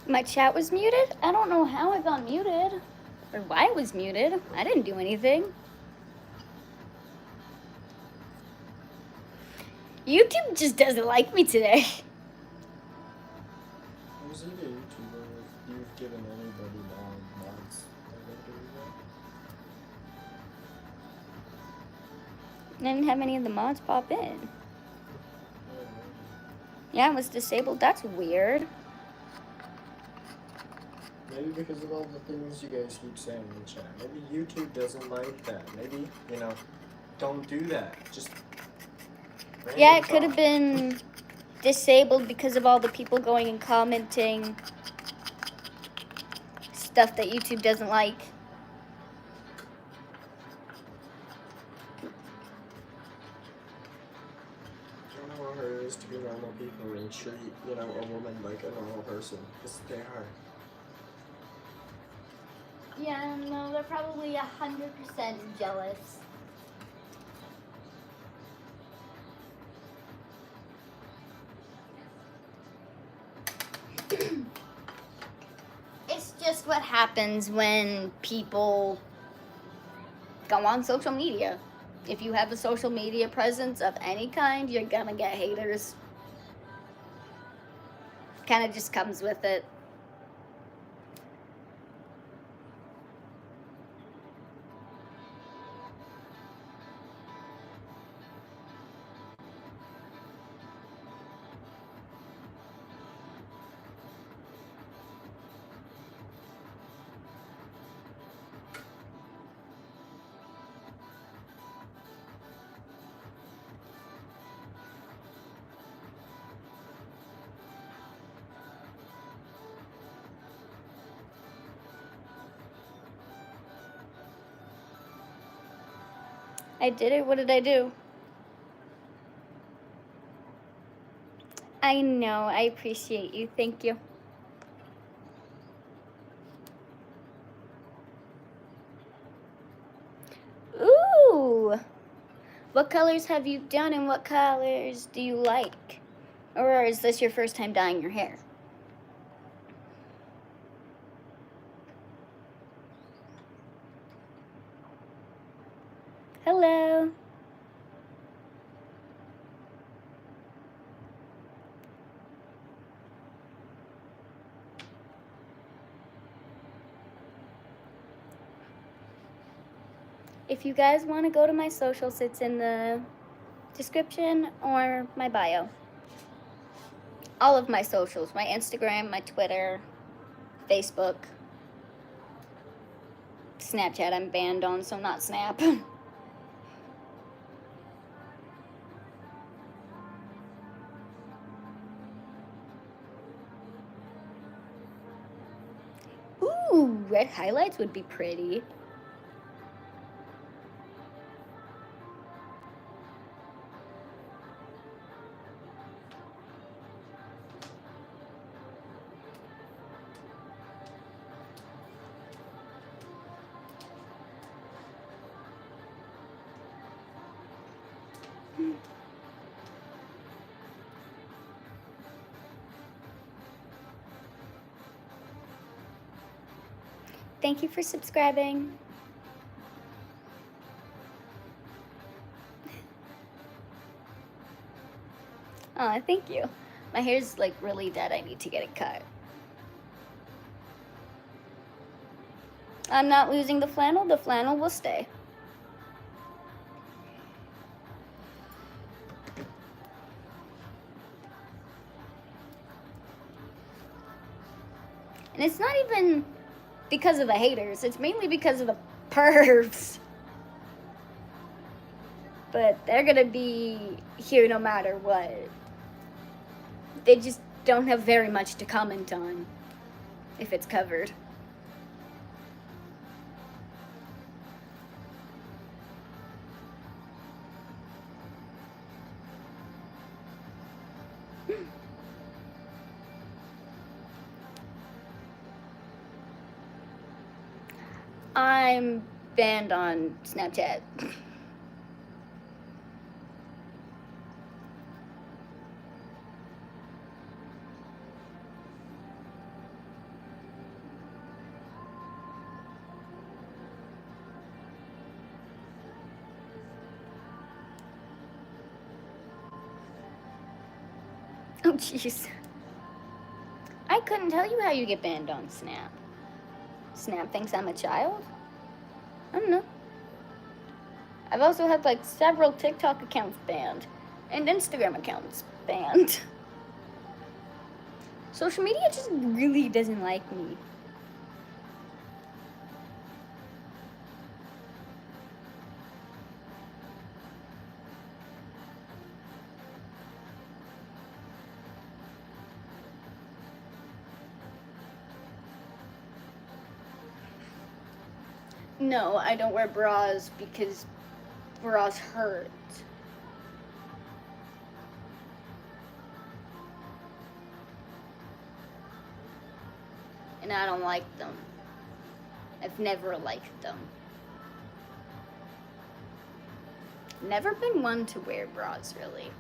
My chat was muted? I don't know how it got muted. Or why it was muted. I didn't do anything. YouTube just doesn't like me today. Was it a YouTuber if you've given anybody mods? I didn't have any of the mods pop in. Yeah, it was disabled. That's weird. Maybe because of all the things you guys keep saying in the chat. Maybe YouTube doesn't like that. Maybe, don't do that. Just yeah, it could have been disabled because of all the people going and commenting stuff that YouTube doesn't like. I don't know how hard it is to be normal people and treat, a woman like a normal person. Because they are. Yeah, no, they're probably 100% jealous. It's just what happens when people go on social media. If you have a social media presence of any kind, you're gonna get haters. Kind of just comes with it. I did it. What did I do? I know. I appreciate you. Thank you. Ooh. What colors have you done and what colors do you like? Or is this your first time dyeing your hair? Hello. If you guys want to go to my socials, it's in the description or my bio. All of my socials, my Instagram, my Twitter, Facebook, Snapchat I'm banned on, so not Snap. Ooh, red highlights would be pretty. Thank you for subscribing. Aw, thank you. My hair's like really dead. I need to get it cut. I'm not losing the flannel. The flannel will stay. And it's not even because of the haters. It's mainly because of the pervs. But they're gonna be here no matter what. They just don't have very much to comment on if it's covered. I'm banned on Snapchat. Oh, jeez. I couldn't tell you how you get banned on Snap. Snap thinks I'm a child? I don't know. I've also had like several TikTok accounts banned and Instagram accounts banned. Social media just really doesn't like me. No, I don't wear bras because bras hurt. And I don't like them. I've never liked them. Never been one to wear bras, really.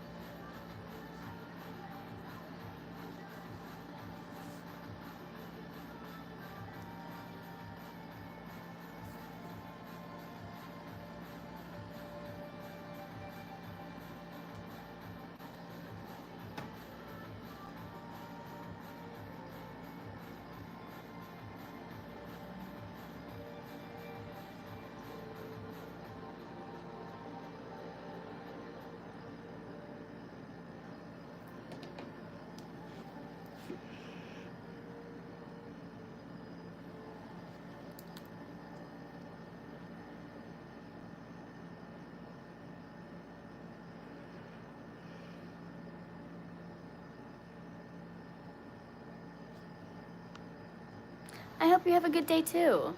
I hope you have a good day too.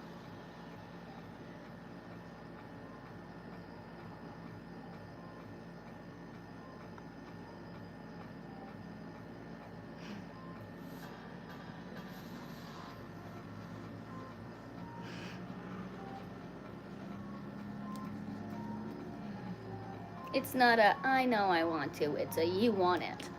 It's not a I know I want to, it's a you want it.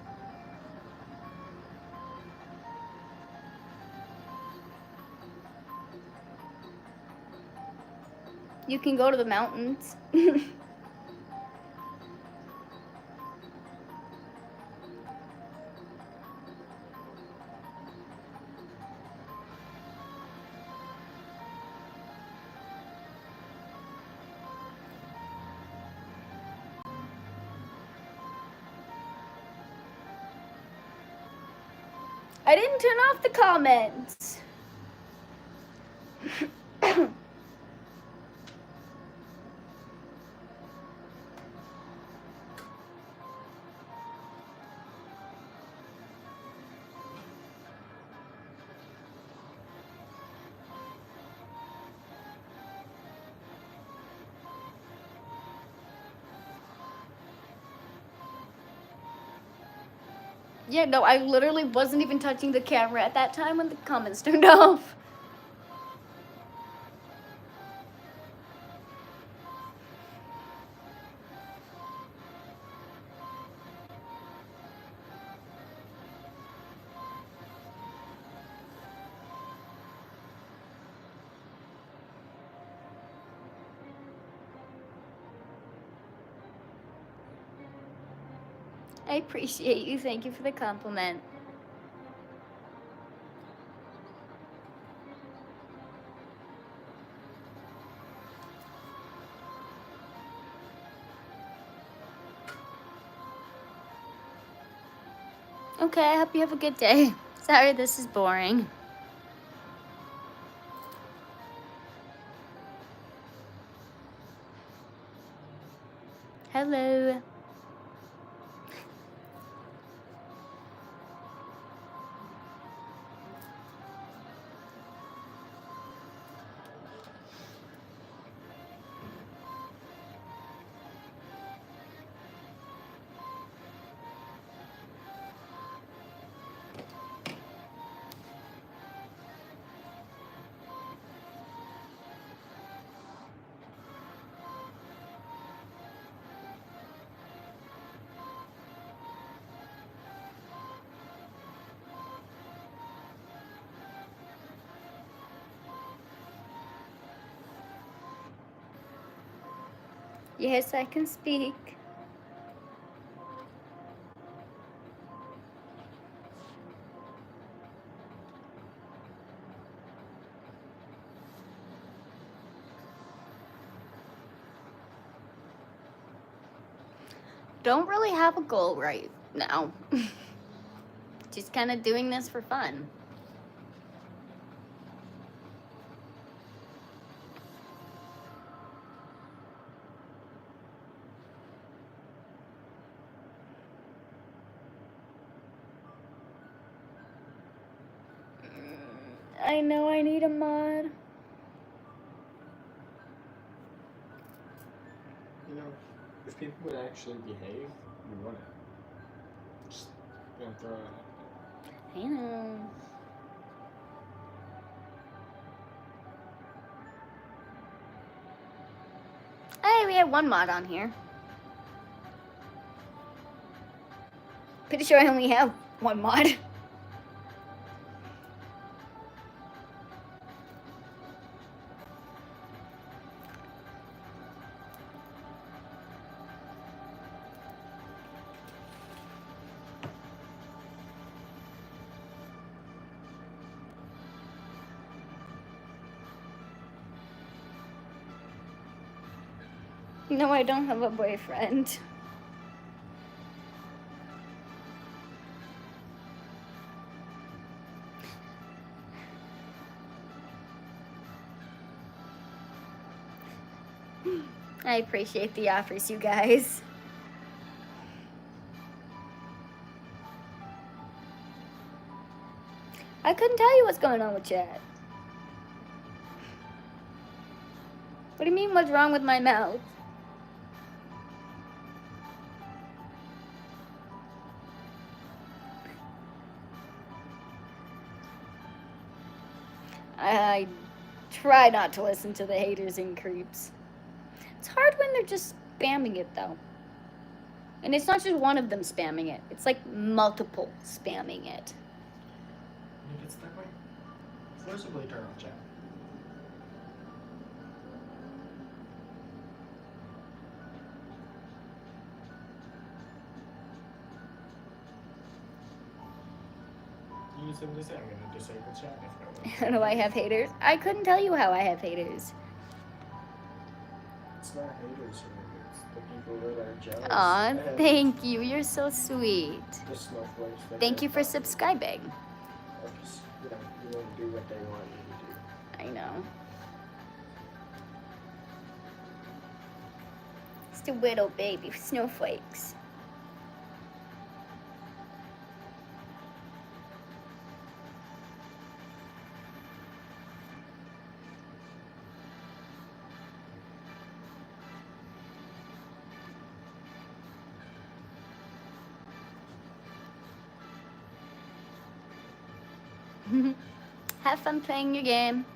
You can go to the mountains. I didn't turn off the comments. Yeah, no, I literally wasn't even touching the camera at that time when the comments turned off. I appreciate you. Thank you for the compliment. Okay, I hope you have a good day. Sorry this is boring. Hello. Yes, I can speak. don't really have a goal right now. Just kind of doing this for fun. I know I need a mod. You know, if people would actually behave, we wouldn't. Just gonna throw it out I know. Hey, we have one mod on here. Pretty sure I only have one mod. No, I don't have a boyfriend. I appreciate the offers, you guys. I couldn't tell you what's going on with chat. What do you mean, what's wrong with my mouth? I try not to listen to the haters and creeps. It's hard when they're just spamming it, though. And it's not just one of them spamming it. It's like multiple spamming it. When it gets that way, forcibly turn on chat. You simply say, I'm gonna disable chat if no one. How do I have haters? I couldn't tell you how I have haters. It's not haters, it's the people that are jealous. Aw, and thank you. You're so sweet. The snowflakes that Thank get you for popular. subscribing. Or just, you won't do what they want you to do. I know. It's the little baby snowflakes. Have fun playing your game.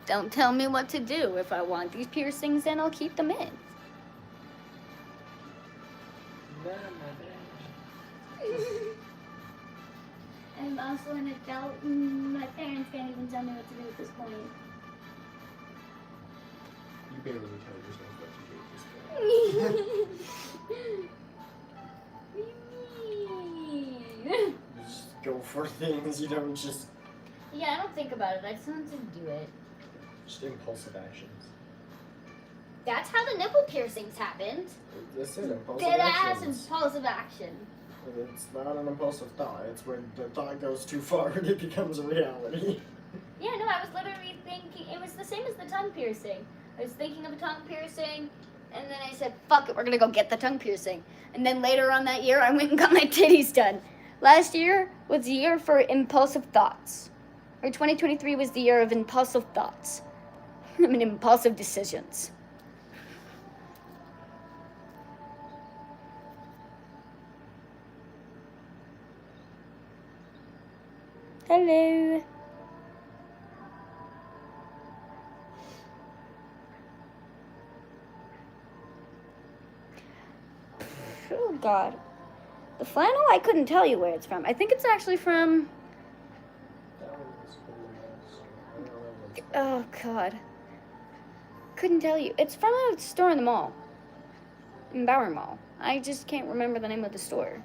Don't tell me what to do. If I want these piercings, then I'll keep them in. I'm also an adult, and my parents can't even tell me what to do at this point. You barely tell yourself what to do at this point. You just go for things, you don't just... Yeah, I don't think about it. I just want to do it. Just impulsive actions. That's how the nipple piercings happened. This is impulsive Dead ass actions. impulsive action. It's not an impulsive thought. It's when the thought goes too far and it becomes a reality. Yeah, no, I was literally thinking, it was the same as the tongue piercing. I was thinking of a tongue piercing, and then I said, fuck it, we're gonna go get the tongue piercing. And then later on that year, I went and got my titties done. Last year was the year for impulsive thoughts. Or 2023 was the year of impulsive thoughts. I mean, impulsive decisions. Hello. Oh God. The flannel, I couldn't tell you where it's from. I think it's actually from... That was pretty nice. Oh God. Couldn't tell you. It's from a store in the mall. in Bower Mall. I just can't remember the name of the store.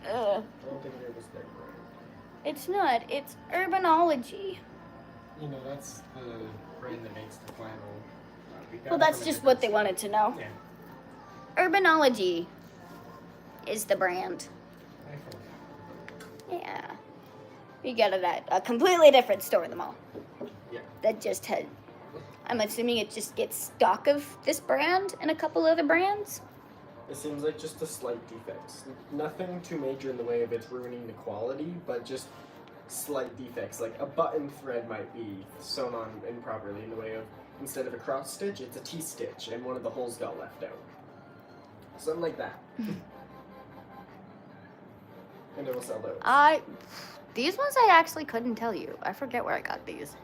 I don't think it was their brand. It's not. It's Urbanology. You know, that's the brand that makes the flannel. Well, that's just what they wanted to know. Yeah. Urbanology is the brand. I forgot. Yeah. You get it at a completely different store in the mall. Yeah. That just had... I'm assuming it just gets stock of this brand and a couple other brands. It seems like just a slight defects. Nothing too major in the way of it's ruining the quality, but just slight defects. Like a button thread might be sewn on improperly in the way of, instead of a cross stitch, it's a T-stitch and one of the holes got left out. Something like that. And it will sell those. These ones I actually couldn't tell you. I forget where I got these.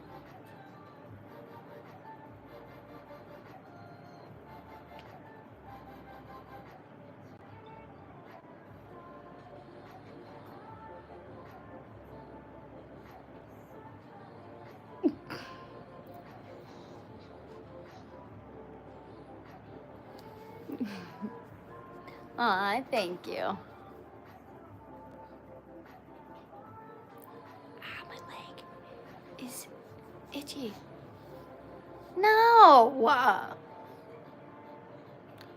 Aw, thank you. Ah, my leg is itchy. No!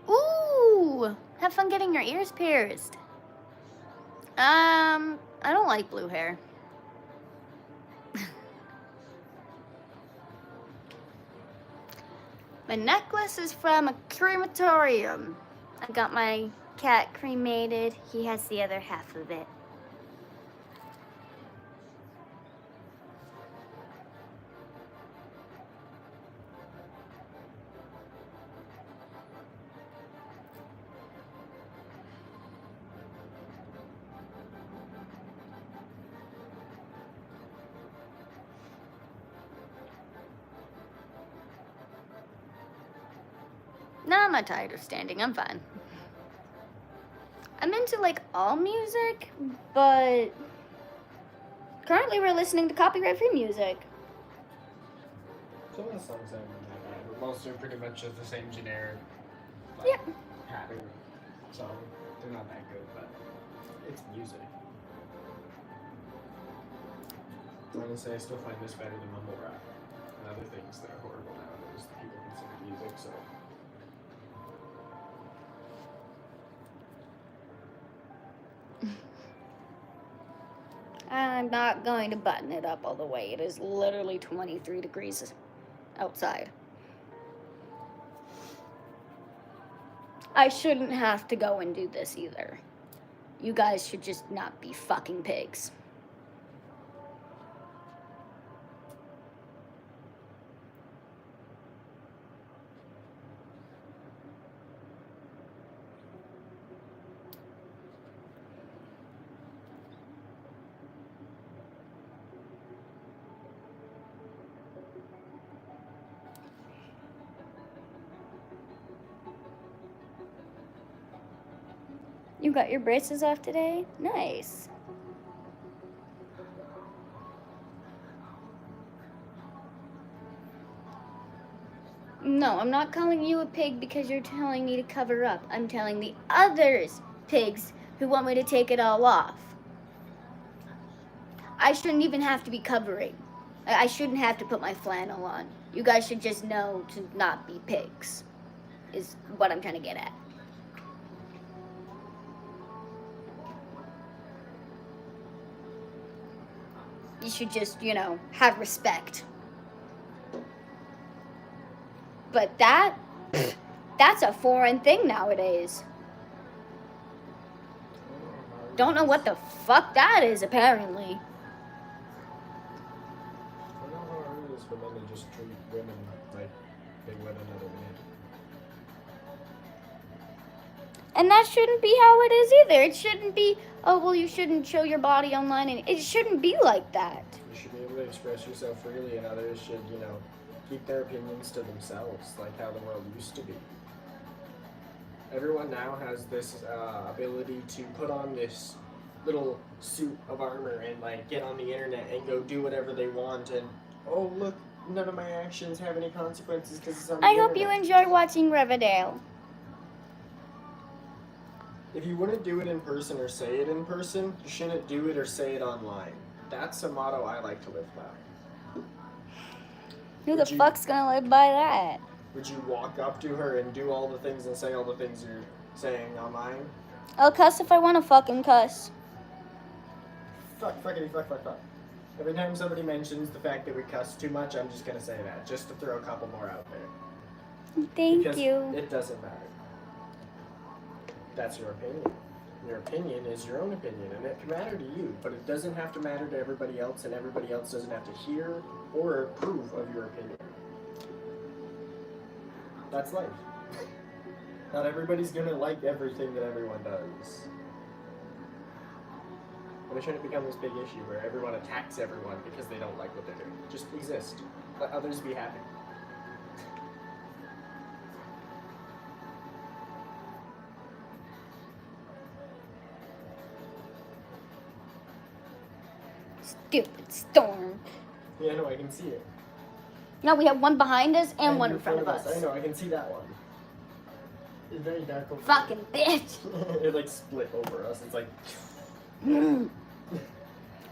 Ooh! Have fun getting your ears pierced. I don't like blue hair. My necklace is from a crematorium. I got my cat cremated. He has the other half of it. No, I'm not tired of standing. I'm fine. I'm into like all music, but currently we're listening to copyright-free music. Some of the songs aren't that bad, but most are pretty much just the same generic pattern song. They're not that good, but it's music. Honestly, I still find this better than mumble rap and other things that are horrible nowadays that people consider music, so. I'm not going to button it up all the way. It is literally 23 degrees outside. I shouldn't have to go and do this either. You guys should just not be fucking pigs. You got your braces off today? Nice. No, I'm not calling you a pig because you're telling me to cover up. I'm telling the others pigs who want me to take it all off. I shouldn't even have to be covering. I shouldn't have to put my flannel on. You guys should just know to not be pigs, is what I'm trying to get at. You should just, have respect. But that's a foreign thing nowadays. Don't know what the fuck that is, apparently. I don't know how hard it is for men to just treat women like they would another man. And that shouldn't be how it is either. It shouldn't be, oh, well, you shouldn't show your body online. And it shouldn't be like that. You should be able to express yourself freely, and others should, keep their opinions to themselves, like how the world used to be. Everyone now has this ability to put on this little suit of armor and, get on the internet and go do whatever they want, and, oh, look, none of my actions have any consequences because it's on I the hope you internet. enjoy watching Riverdale. If you wouldn't do it in person or say it in person, you shouldn't do it or say it online. That's a motto I like to live by. Who Would the you- fuck's gonna live by that? Would you walk up to her and do all the things and say all the things you're saying online? I'll cuss if I want to fucking cuss. Fuck, fuckity, fuck, fuck, fuck. Every time somebody mentions the fact that we cuss too much, I'm just gonna say that, just to throw a couple more out there. Thank Because you. it doesn't matter. That's your opinion. Your opinion is your own opinion, and it can matter to you, but it doesn't have to matter to everybody else, and everybody else doesn't have to hear or approve of your opinion. That's life. Not everybody's gonna like everything that everyone does. But it shouldn't become this big issue where everyone attacks everyone because they don't like what they're doing. Just exist. Let others be happy. Stupid storm. Yeah, no, I can see it. No, we have one behind us and one in front of I us. know, I can see that one. It's very dark over Fucking bitch. there. It like split over us. It's like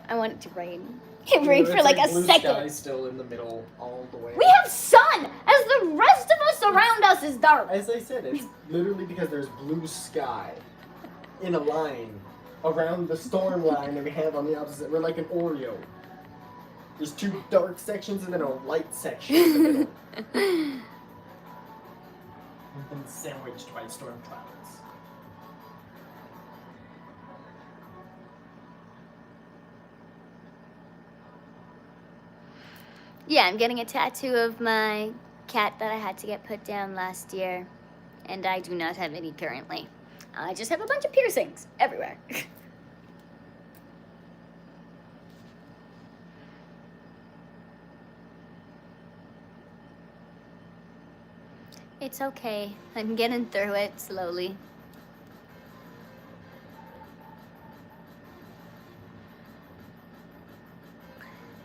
I want it to rain. It rained for it's like a blue second. Sky still in the middle all the way. We have sun, as the rest of us around us is dark. As I said, it's literally because there's blue sky in a line around the storm line that we have on the opposite. We're like an Oreo. There's two dark sections and then a light section in the middle. We've been sandwiched by storm clouds. Yeah, I'm getting a tattoo of my cat that I had to get put down last year, and I do not have any currently. I just have a bunch of piercings everywhere. It's okay. I'm getting through it slowly.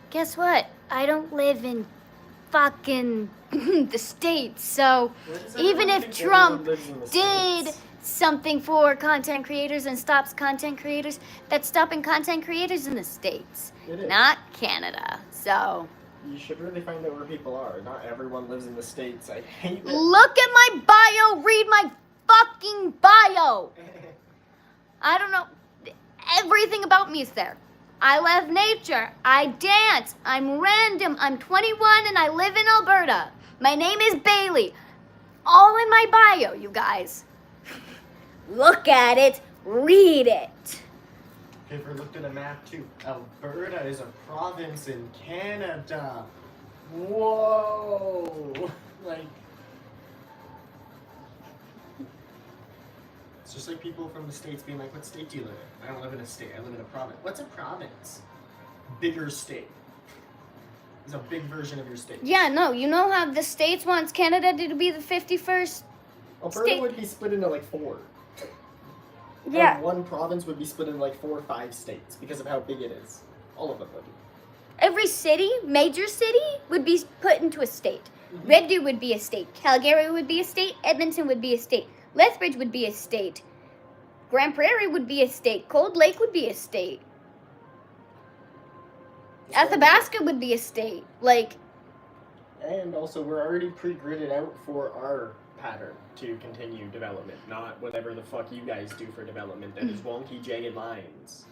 Guess what? I don't live in fucking the States, so even if Trump did something for content creators and stops content creators, that's stopping content creators in the States, It is. not Canada. So You should really find out where people are. Not everyone lives in the States. I hate that. look at my bio, read my fucking bio. I don't know. Everything about me is there. I love nature. I dance. I'm random. I'm 21 and I live in Alberta. My name is Bailey. All in my bio, you guys. Look at it. Read it. Have you ever looked at a map too? Alberta is a province in Canada. Whoa! Like, it's just like people from the States being like, what state do you live in? I don't live in a state, I live in a province. What's a province? Bigger state. It's a big version of your state. Yeah, no, you know how the States wants Canada to be the 51st? Alberta state- would be split into like 4. Yeah. Or one province would be split into like 4 or 5 states because of how big it is. All of them would. Every city, major city, would be put into a state. Mhm. Red Deer would be a state. Calgary would be a state. Edmonton would be a state. Lethbridge would be a state. Grand Prairie would be a state. Cold Lake would be a state. Athabasca would be a state. Like, And also, we're already pre-gridded out for our pattern to continue development, not whatever the fuck you guys do for development that is wonky, jagged lines.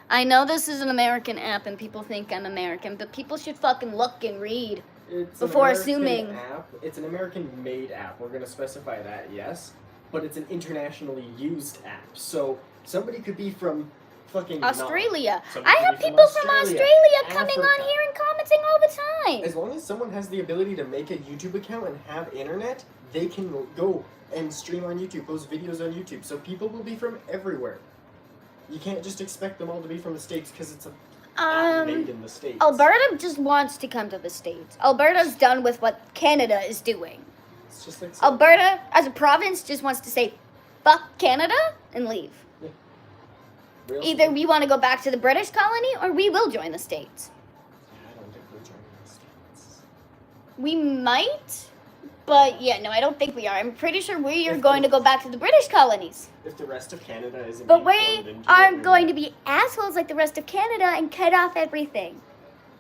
I know this is an American app and people think I'm American, but people should fucking look and read. It's Before an American assuming. app. It's an American-made app. We're going to specify that, yes. But it's an internationally used app. So somebody could be from fucking Australia. Somebody I could have be from people from Australia coming on Africa. here and commenting all the time. As long as someone has the ability to make a YouTube account and have internet, they can go and stream on YouTube, post videos on YouTube. So people will be from everywhere. You can't just expect them all to be from the States because it's a app made in the States. Alberta just wants to come to the States. Alberta's done with what Canada is doing. It's just like Alberta, as a province, just wants to say, fuck Canada and leave. Real Either simple. we want to go back to the British colony or we will join the States. I don't think we're joining the We might, but yeah, no, I don't think we are. I'm pretty sure we are If going the- to go back to the British colonies. If the rest of Canada isn't But being we formed into aren't it, going to be assholes like the rest of Canada and cut off everything.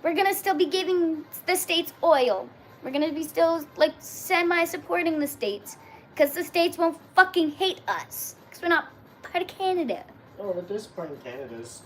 We're gonna still be giving the states oil. We're gonna be still like semi-supporting the states, because the states won't fucking hate us, because we're not part of Canada. Oh, at this point, Canada's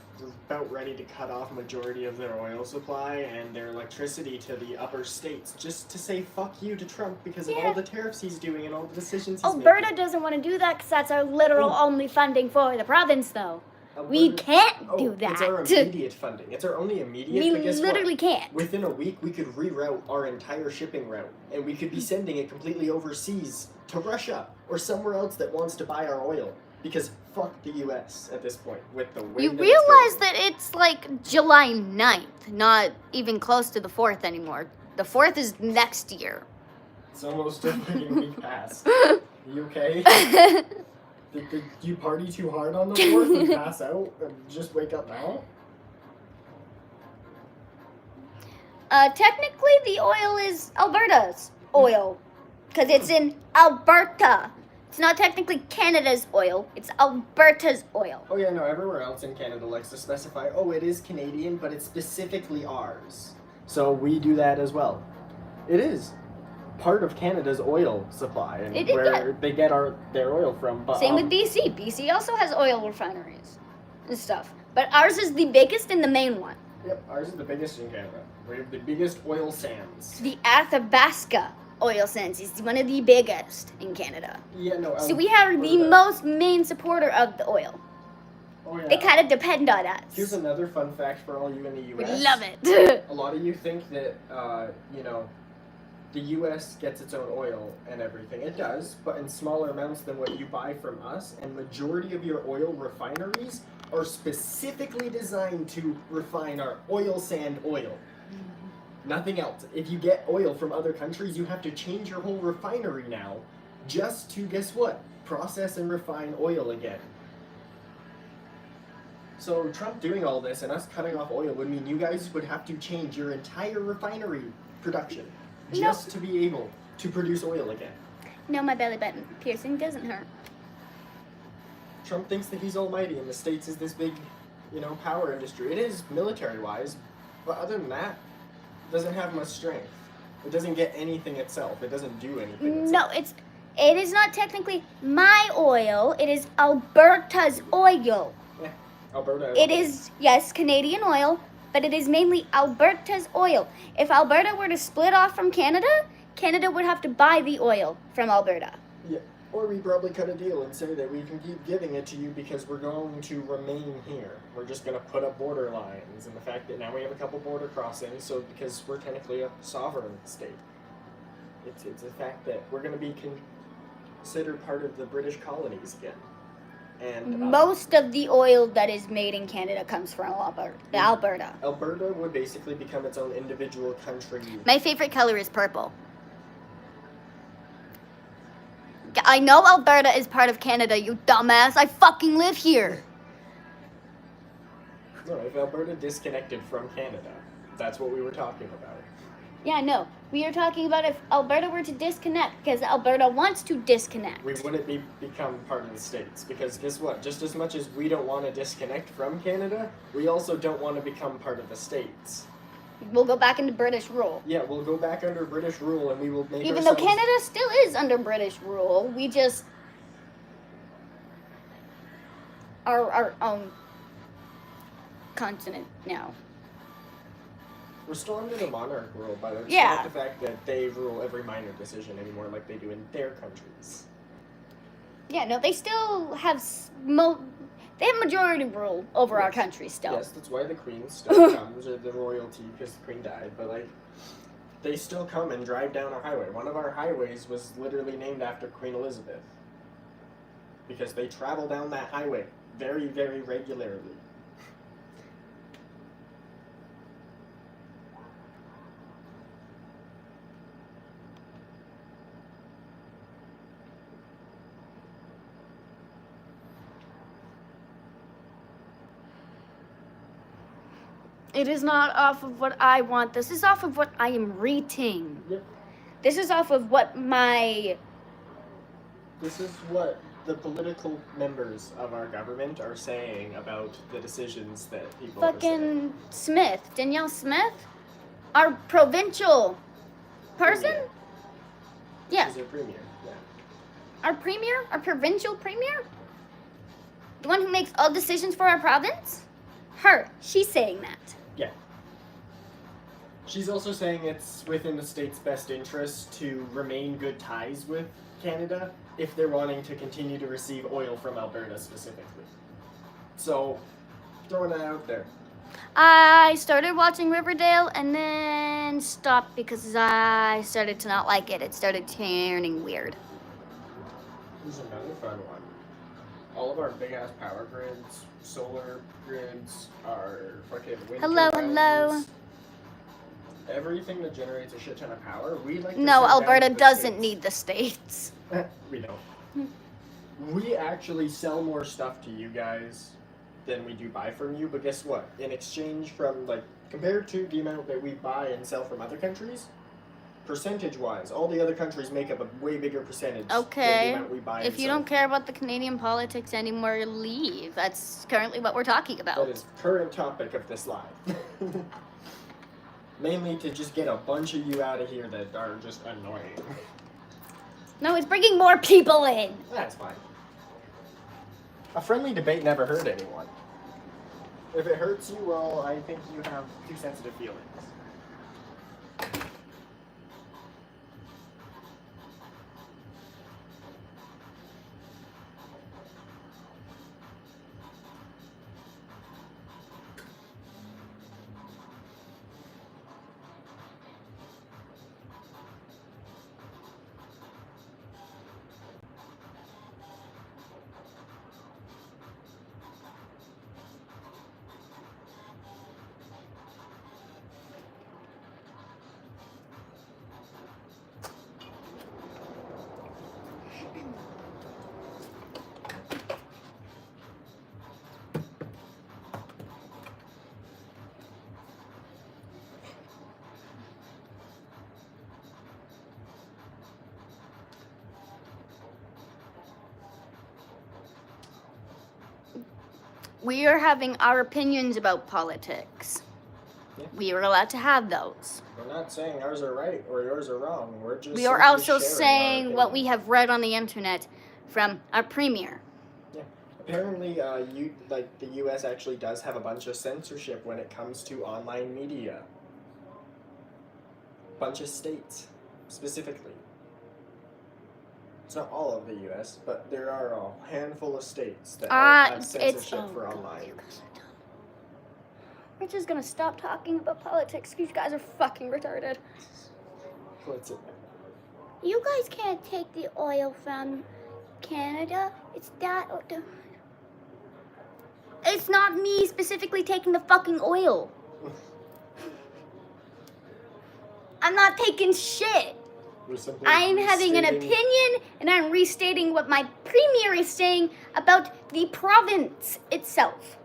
about ready to cut off majority of their oil supply and their electricity to the upper states, just to say fuck you to Trump because of Yeah. all the tariffs he's doing and all the decisions he's Alberta making. doesn't want to do that because that's our literal Oh. only funding for the province, though. We Alberta- can't do that. It's our immediate funding. It's our only immediate. We but guess literally what? can't. Within a week, we could reroute our entire shipping route, and we could be sending it completely overseas to Russia or somewhere else that wants to buy our oil. Because fuck the U.S. at this point with the way You that it's realize going. that it's like July 9th, not even close to the 4th anymore. The 4th is next year. It's almost a fucking week past. You okay? Did you party too hard on the 4th and pass out and just wake up now? Technically, the oil is Alberta's oil, because it's in Alberta. It's not technically Canada's oil, it's Alberta's oil. Oh yeah, no, everywhere else in Canada likes to specify, oh, it is Canadian, but it's specifically ours. So we do that as well. It is part of Canada's oil supply and It is, where yeah. they get their oil from. But, Same with BC. BC also has oil refineries and stuff. But ours is the biggest and the main one. Yep, ours is the biggest in Canada. We have the biggest oil sands. The Athabasca oil sands is one of the biggest in Canada. Yeah, no. So we are the Alberta. most main supporter of the oil. Oh, yeah. They kind of depend on us. Here's another fun fact for all you in the We U.S. love it. A lot of you think that, the U.S. gets its own oil and everything. It does, but in smaller amounts than what you buy from us. And majority of your oil refineries are specifically designed to refine our oil sand oil. Nothing else. If you get oil from other countries, you have to change your whole refinery now just to, guess what? Process and refine oil again. So Trump doing all this and us cutting off oil would mean you guys would have to change your entire refinery production just to be able to produce oil again. No, my belly button piercing doesn't hurt. Trump thinks that he's almighty and the States is this big, power industry. It is military-wise, but other than that, it doesn't have much strength. It doesn't get anything itself. It doesn't do anything No, itself. it is not technically my oil. It is Alberta's oil. Alberta. It is, yes, Canadian oil, but it is mainly Alberta's oil. If Alberta were to split off from Canada, Canada would have to buy the oil from Alberta. Yeah. Or we probably cut a deal and say that we can keep giving it to you because we're going to remain here. We're just going to put up border lines, and the fact that now we have a couple border crossings, so because we're technically a sovereign state. It's a fact that we're going to be considered part of the British colonies again. And Most of the oil that is made in Canada comes from Alberta. Alberta would basically become its own individual country. My favorite color is purple. I know Alberta is part of Canada, you dumbass. I fucking live here. No, if Alberta disconnected from Canada, that's what we were talking about. Yeah, no. We are talking about if Alberta were to disconnect, because Alberta wants to disconnect. We wouldn't become part of the States, because guess what? Just as much as we don't want to disconnect from Canada, we also don't want to become part of the States. We'll go back into British rule. Yeah, we'll go back under British rule and we will make Even though ourselves... Canada still is under British rule, we just are our own continent now. We're still under the monarch rule, but it's Yeah. not the fact that they rule every minor decision anymore like they do in their countries. Yeah, no, they still have they have majority rule over our country still. Yes, that's why the Queen still comes, or the royalty, because the Queen died, but they still come and drive down our highway. One of our highways was literally named after Queen Elizabeth. Because they travel down that highway very, very regularly. It is not off of what I want. This is off of what I am reading. Yep. This is off of what my... This is what the political members of our government are saying about the decisions that people are saying. Fucking Smith, Danielle Smith, our provincial person? Premier. Yeah. She's our premier, yeah. Our premier? Our provincial premier? The one who makes all decisions for our province? Her. She's saying that. Yeah. She's also saying it's within the state's best interest to remain good ties with Canada if they're wanting to continue to receive oil from Alberta specifically. So, throwing that out there. I started watching Riverdale and then stopped because I started to not like it. It started turning weird. Here's another fun one. All of our big ass power grids, solar grids, our fucking wind Hello, turbines, hello. everything that generates a shit ton of power, we like to No, send down Alberta to the doesn't States. need the states. We don't. We actually sell more stuff to you guys than we do buy from you, but guess what? In exchange from, like, compared to the amount that we buy and sell from other countries, percentage-wise, all the other countries make up a way bigger percentage than Okay. the amount we buy If and you sell. don't care about the Canadian politics anymore, leave. That's currently what we're talking about. That is current topic of this live. Mainly to just get a bunch of you out of here that are just annoying. No, it's bringing more people in. That's fine. A friendly debate never hurt anyone. If it hurts you, well, I think you have too sensitive feelings. We are having our opinions about politics. Yeah. We are allowed to have those. We're not saying ours are right or yours are wrong. We're just We are simply also sharing our saying what we opinions. have read on the internet from our premier. Apparently, the U.S. actually does have a bunch of censorship when it comes to online media. Bunch of states, specifically. It's not all of the U.S., but there are a handful of states that have censorship for online. We're just gonna stop talking about politics. You guys are fucking retarded. What's it? You guys can't take the oil from Canada. It's that. It's not me specifically taking the fucking oil. I'm not taking shit. We're simply I'm having an restating- opinion, and I'm restating what my premier is saying about the province itself.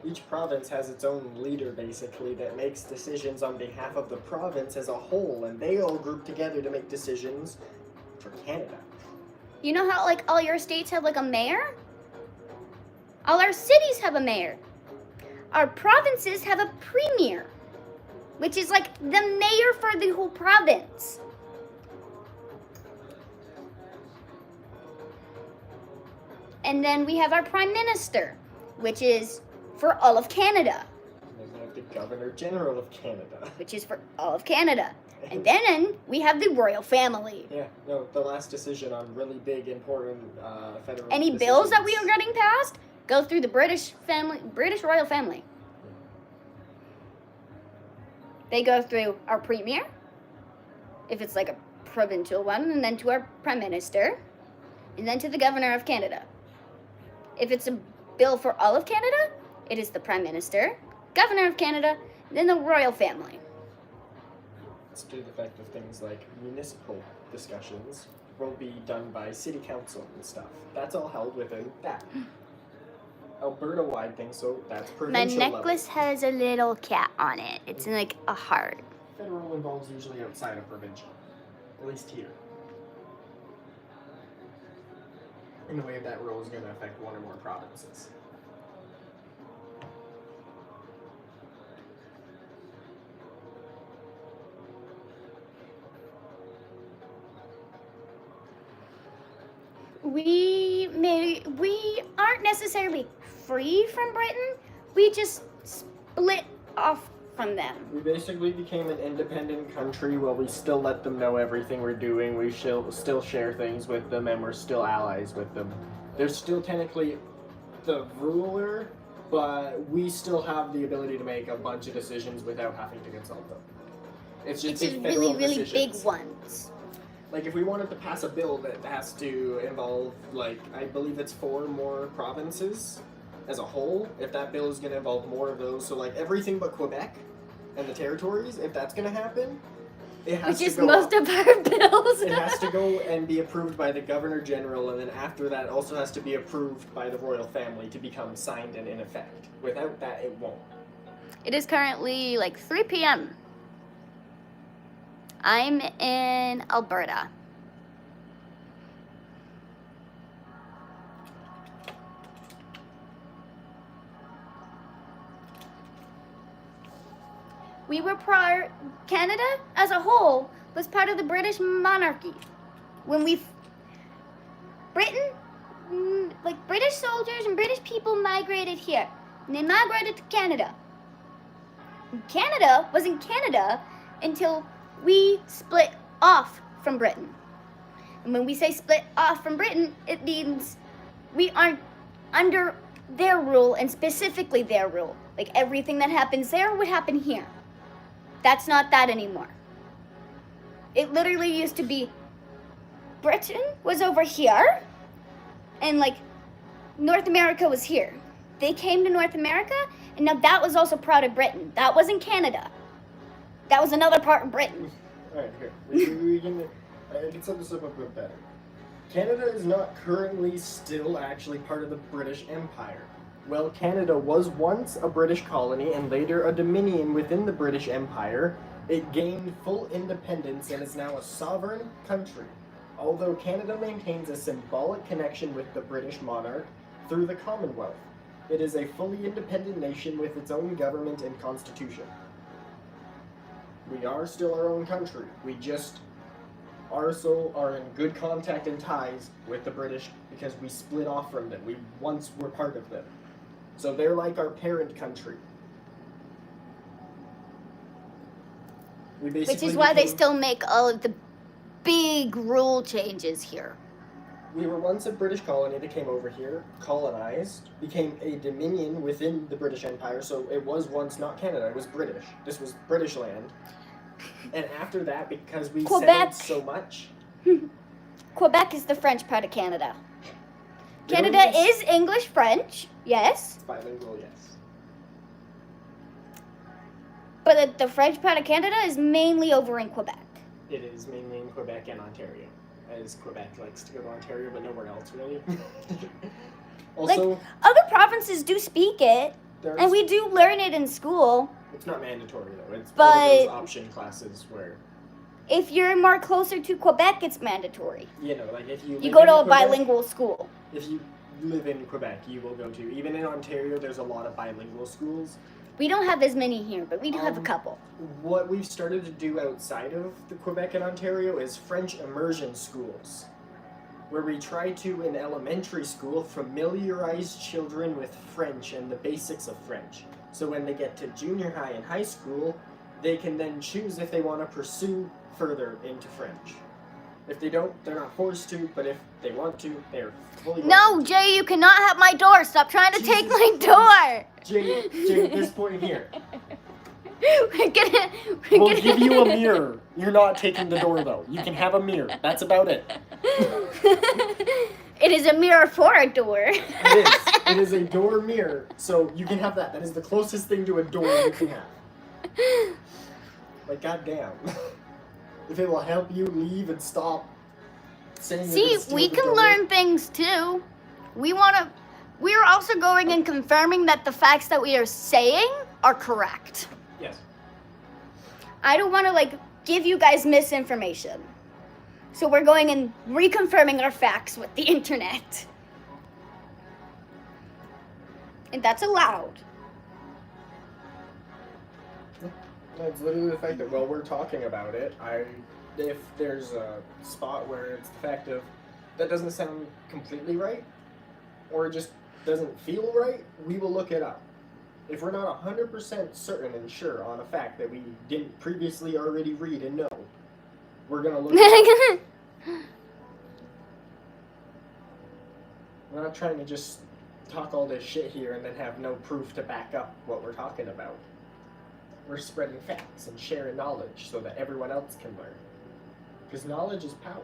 Each province has its own leader, basically, that makes decisions on behalf of the province as a whole, and they all group together to make decisions for Canada. You know how, like, all your states have, like, a mayor? All our cities have a mayor. Our provinces have a premier, which is, like, the mayor for the whole province. And then we have our prime minister, which is for all of Canada, And then we have the Governor General of Canada. which is for all of Canada. And then we have the royal family. Yeah, no, the last decision on really big, important federal Any bills that we are decisions. getting passed go through the British royal family. They go through our premier, if it's like a provincial one, and then to our prime minister, and then to the governor of Canada. If it's a bill for all of Canada, it is the prime minister, governor of Canada, then the royal family. It's due to the fact of things like municipal discussions will be done by city council and stuff. That's all held within that. Alberta-wide thing, so that's My provincial necklace level. has a little cat on it. It's like a heart. Federal involves usually outside of provincial. At least here. In the way that rule is going to affect one or more provinces. We aren't necessarily free from Britain. We just split off from them. We basically became an independent country while we still let them know everything we're doing. We still share things with them, and we're still allies with them. They're still technically the ruler, but we still have the ability to make a bunch of decisions without having to consult them. It's just big federal really decisions. big ones. Like, if we wanted to pass a bill that has to involve, like, I believe it's 4 more provinces as a whole, if that bill is going to involve more of those, so, like, everything but Quebec and the territories, if that's going to happen, it has Which to go is most of our bills. It has to go and be approved by the Governor General, and then after that, it also has to be approved by the royal family to become signed and in effect. Without that, it won't. It is currently like 3 p.m. I'm in Alberta. We were Canada as a whole was part of the British monarchy. When British soldiers and British people migrated here, and they migrated to Canada. And Canada wasn't Canada until we split off from Britain. And when we say split off from Britain, it means we aren't under their rule, and specifically their rule. Like, everything that happens there would happen here. That's not that anymore. It literally used to be Britain was over here, and like North America was here. They came to North America, and now that was also part of Britain. That wasn't Canada. That was another part of Britain. Alright, here. I can set this up a bit better. Canada is not currently still actually part of the British Empire. Well, Canada was once a British colony and later a dominion within the British Empire. It gained full independence and is now a sovereign country. Although Canada maintains a symbolic connection with the British monarch through the Commonwealth, it is a fully independent nation with its own government and constitution. We are still our own country. We just also are in good contact and ties with the British because we split off from them. We once were part of them. So they're like our parent country. Which is why they still make all of the big rule changes here. We were once a British colony that came over here, colonized, became a dominion within the British Empire, so it was once not Canada, it was British. This was British land. And after that, because we settled so much... Quebec is the French part of Canada. Canada is English-French, yes. It's bilingual, yes. But the French part of Canada is mainly over in Quebec. It is mainly in Quebec and Ontario, as Quebec likes to go to Ontario, but nowhere else, really. Also, like, other provinces do speak it, and we do learn it in school. It's not mandatory, though. It's one of those option classes where... If you're more closer to Quebec, it's mandatory. You know, like if you go to a bilingual school. If you live in Quebec, you will go to... Even in Ontario, there's a lot of bilingual schools. We don't have as many here, but we do have a couple. What we've started to do outside of the Quebec and Ontario is French immersion schools, where we try to, in elementary school, familiarize children with French and the basics of French. So when they get to junior high and high school, they can then choose if they want to pursue further into French. If they don't, they're not forced to, but if they want to, they're fully No, Jay, you cannot have my door. Stop trying to take my door. Jay, at this point here. We'll give you a mirror. You're not taking the door, though. You can have a mirror. That's about it. It is a mirror for a door. It is. It is a door mirror, so you can have that. That is the closest thing to a door you can have. Like, goddamn. If it will help you leave and stop saying See, we can learn things too. We're also going and confirming that the facts that we are saying are correct. Yes. I don't want to, give you guys misinformation. So we're going and reconfirming our facts with the internet. And that's allowed. It's literally the fact that while we're talking about it, if there's a spot where it's the fact of that doesn't sound completely right, or it just doesn't feel right, we will look it up. If we're not 100% certain and sure on a fact that we didn't previously already read and know, we're gonna look it up. We're not trying to just talk all this shit here and then have no proof to back up what we're talking about. We're spreading facts and sharing knowledge so that everyone else can learn. Because knowledge is power.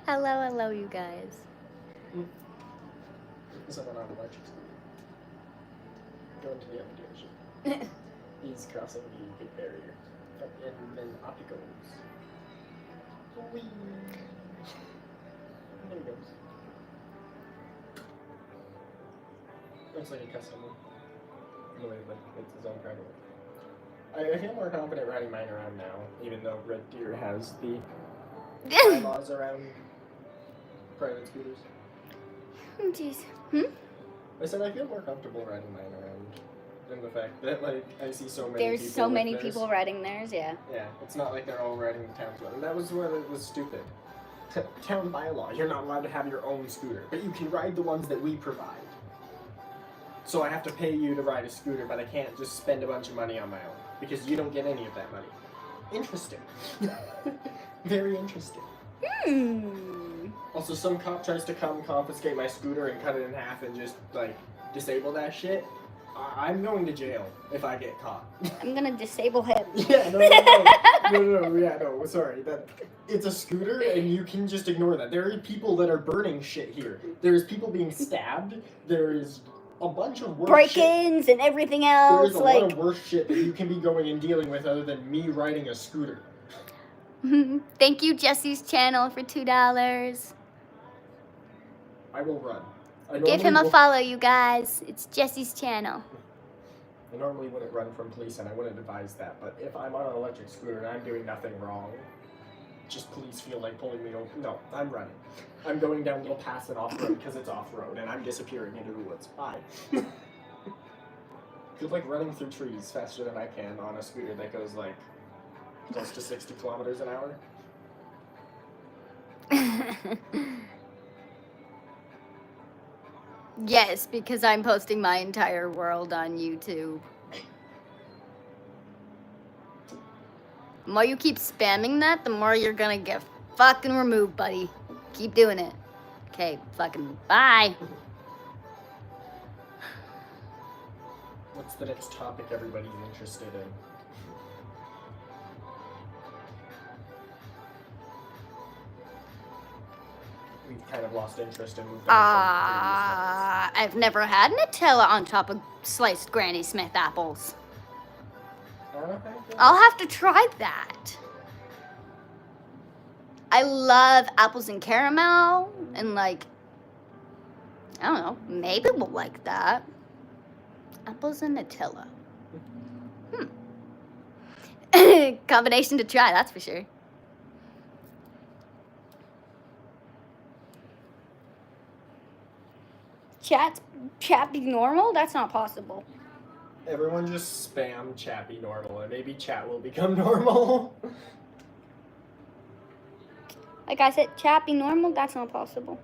Hello, you guys. Someone on the electric scooter. Going to the other dealership. He's crossing the big barrier. And then up he goes. Whee! There he goes. Looks like a custom one. Really, like it's his own private one. I feel more confident riding mine around now, even though Red Deer has the bylaws around private scooters. Oh, jeez. I said I feel more comfortable riding mine around than the fact that like I see so many. There's people so with many theirs. people riding theirs, yeah. Yeah, it's not like they're all riding the town's one, and that was what it was stupid. Town bylaw, you're not allowed to have your own scooter, but you can ride the ones that we provide. So I have to pay you to ride a scooter, but I can't just spend a bunch of money on my own because you don't get any of that money. Interesting. Very interesting. Also, some cop tries to come confiscate my scooter and cut it in half and just, like, disable that shit. I'm going to jail if I get caught. I'm gonna disable him. Yeah, no, sorry. It's a scooter and you can just ignore that. There are people that are burning shit here. There's people being stabbed. There is a bunch of worse break-ins and everything else. There's a lot of worse shit that you can be going and dealing with other than me riding a scooter. Thank you, Jesse's channel, for $2. I will run. Give him a follow, you guys. It's Jesse's channel. I normally wouldn't run from police, and I wouldn't advise that. But if I'm on an electric scooter and I'm doing nothing wrong, just police feel like pulling me over. No, I'm running. I'm going down little paths and off-road because it's off-road, and I'm disappearing into the woods. Bye. Good like running through trees faster than I can on a scooter that goes like close to 60 kilometers an hour. Yes, because I'm posting my entire world on YouTube. The more you keep spamming that, the more you're gonna get fucking removed, buddy. Keep doing it. Okay, fucking bye. What's the next topic everybody's interested in? We've kind of lost interest and moved on from previous I've never had Nutella on top of sliced Granny Smith apples. topics. I'll have to try that. I love apples and caramel, and like, I don't know, maybe we'll like that. Apples and Nutella. Combination to try, that's for sure. Chat be normal? That's not possible. Everyone just spam chat be normal, and maybe chat will become normal. Like I said, chat be normal? That's not possible.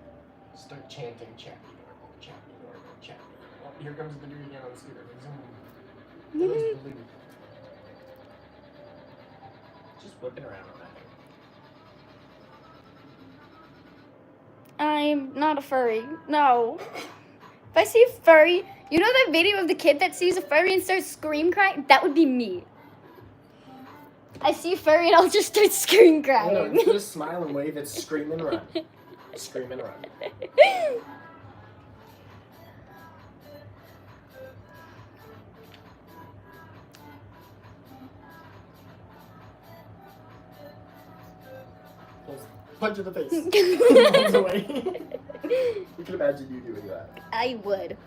Start chanting chat be normal, chat be normal, chat be normal. Oh, here comes the dude again on the scooter. Zoom. There's the dude. Just whipping around on that thing. I'm not a furry. No. If I see a furry, you know that video of the kid that sees a furry and starts scream crying? That would be me. I see a furry and I'll just start scream crying. No, you just smile and wave. It's scream and run. Scream and run. Punch in the face. Runs away. You can imagine you doing that. I would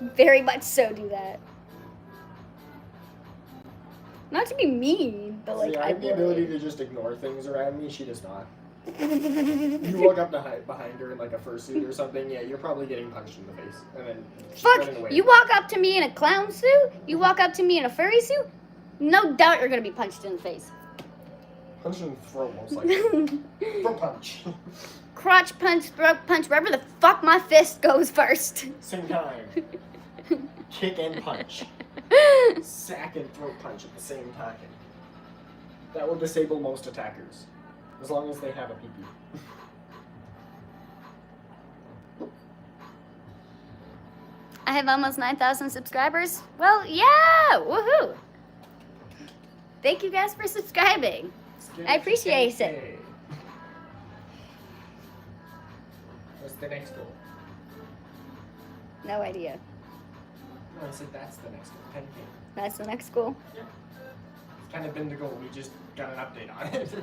very much so do that. Not to be mean, but like See, I have the would. ability to just ignore things around me. She does not. You walk up behind her in like a fursuit or something, yeah, you're probably getting punched in the face, and then she's running Fuck, away. you walk up to me in a clown suit, you walk up to me in a furry suit, no doubt you're gonna be punched in the face. Punch in the throat, most likely. Throat punch. Crotch punch, throat punch, wherever the fuck my fist goes first. Same time. Kick and punch. Sack and throat punch at the same time. That will disable most attackers. As long as they have a PP. I have almost 9,000 subscribers. Well, yeah, woohoo. Thank you guys for subscribing. I appreciate it. What's the next goal? No idea. No, I said that's the next goal. 10K. That's the next goal. Yeah. It's kind of been the goal. We just got an update on it.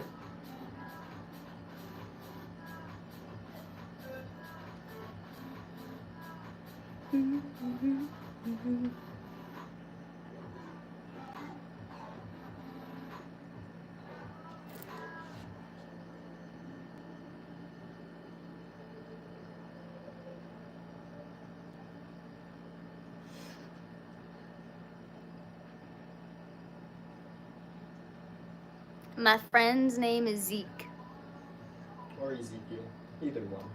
My friend's name is Zeke. Or Ezekiel. Either one.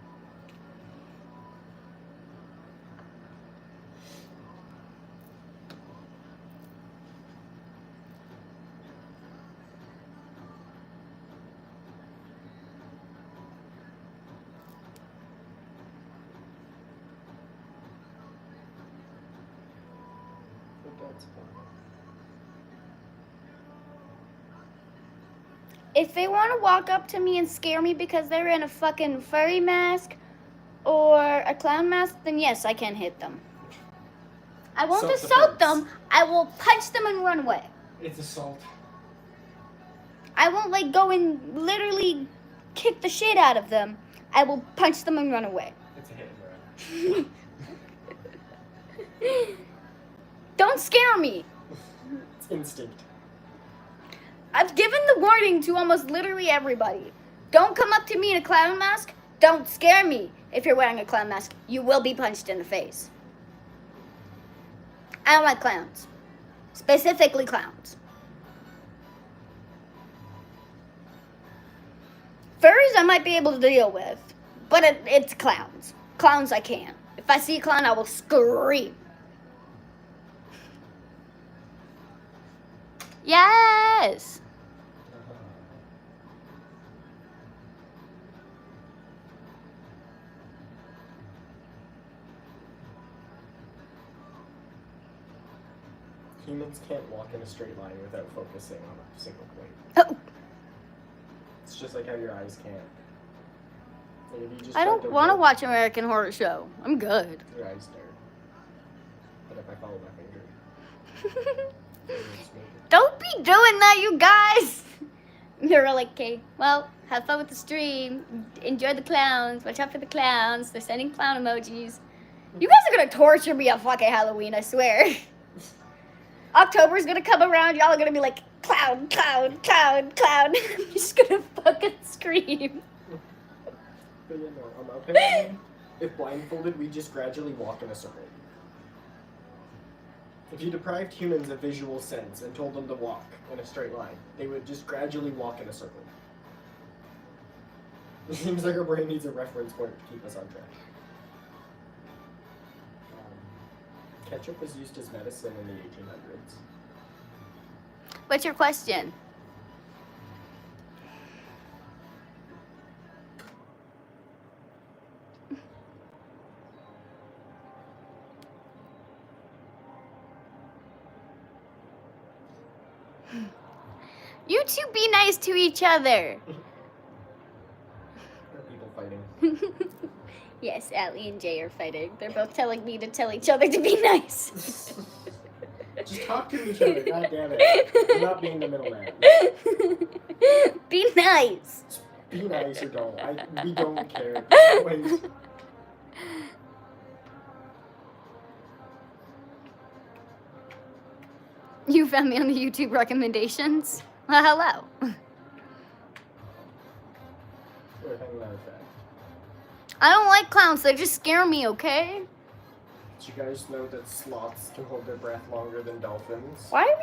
But that's fine. If they want to walk up to me and scare me because they're in a fucking furry mask or a clown mask, then yes, I can hit them. I won't assault them. I will punch them and run away. It's assault. I won't like go and literally kick the shit out of them. I will punch them and run away. It's a hit and run. Don't scare me. It's instinct. I've given the warning to almost literally everybody. Don't come up to me in a clown mask. Don't scare me. If you're wearing a clown mask, you will be punched in the face. I don't like clowns. Specifically clowns. Furries I might be able to deal with, but it's clowns. Clowns I can't. If I see a clown, I will scream. Yes! Humans can't walk in a straight line without focusing on a single point. Oh, It's just like how your eyes can't. Like if you just I tried don't want to look, watch American Horror Show. I'm good. your eyes stare. But if I follow my finger, Don't be doing that, you guys! They're like, okay, well, have fun with the stream. Enjoy the clowns. Watch out for the clowns. They're sending clown emojis. You guys are gonna torture me on fucking Halloween, I swear. October's gonna come around, y'all are gonna be like, clown, clown, clown, clown. I'm just gonna fucking scream. But yeah, no, on my opinion, if blindfolded, we just gradually walk in a circle. If you deprived humans of visual sense and told them to walk in a straight line, they would just gradually walk in a circle. It seems like our brain needs a reference point to keep us on track. Ketchup was used as medicine in the 1800s. What's your question? You two be nice to each other. Are people fighting? Yes, Allie and Jay are fighting. They're both telling me to tell each other to be nice. Just talk to each other, god damn it. I'm not being the middleman. Be nice. Be nice or don't. We don't care. Wait. You found me on the YouTube recommendations. Well, hello. Here, hang on a sec. I don't like clowns. They just scare me, okay? Did you guys know that sloths can hold their breath longer than dolphins? Why are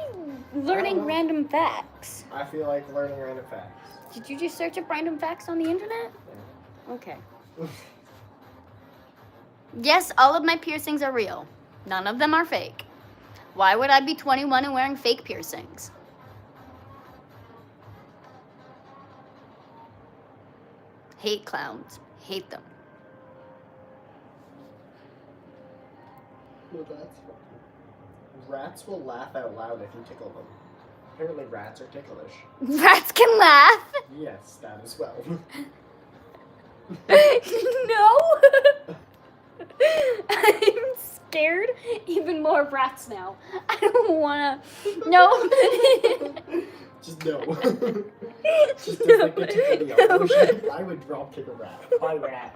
we learning know. random facts? I feel like learning random facts. Did you just search up random facts on the internet? Yeah. Okay. Yes, all of my piercings are real. None of them are fake. Why would I be 21 and wearing fake piercings? Hate clowns. Hate them. Well, that's funny. Rats will laugh out loud if you tickle them. Apparently rats are ticklish. Rats can laugh. Yes, that as well. No. I'm scared even more of rats now. I don't wanna. No. Just no. Just does like the tickle the elbow shape. I would drop kick a rat. Bye, rat.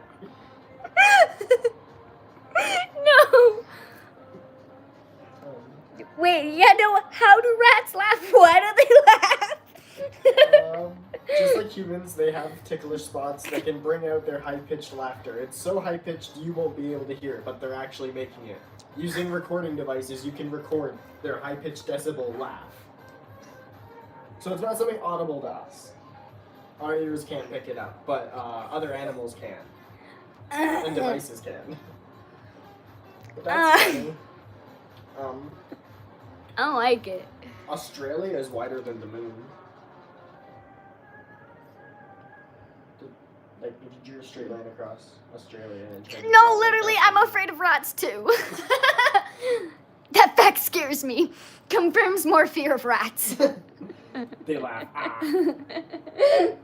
No. Wait, yeah, no. How do rats laugh? Why do they laugh? Just like humans, they have ticklish spots that can bring out their high-pitched laughter. It's so high-pitched you won't be able to hear it, but they're actually making it. Using recording devices, you can record their high-pitched decibel laugh. So it's not something audible to us. Our ears can't pick it up, but other animals can. And devices can. But that's funny. I don't like it. Australia is wider than the moon. Like, if you drew a straight line across Australia and No, literally, I'm afraid of rats too. That fact scares me. Confirms more fear of rats. They laugh. Ah.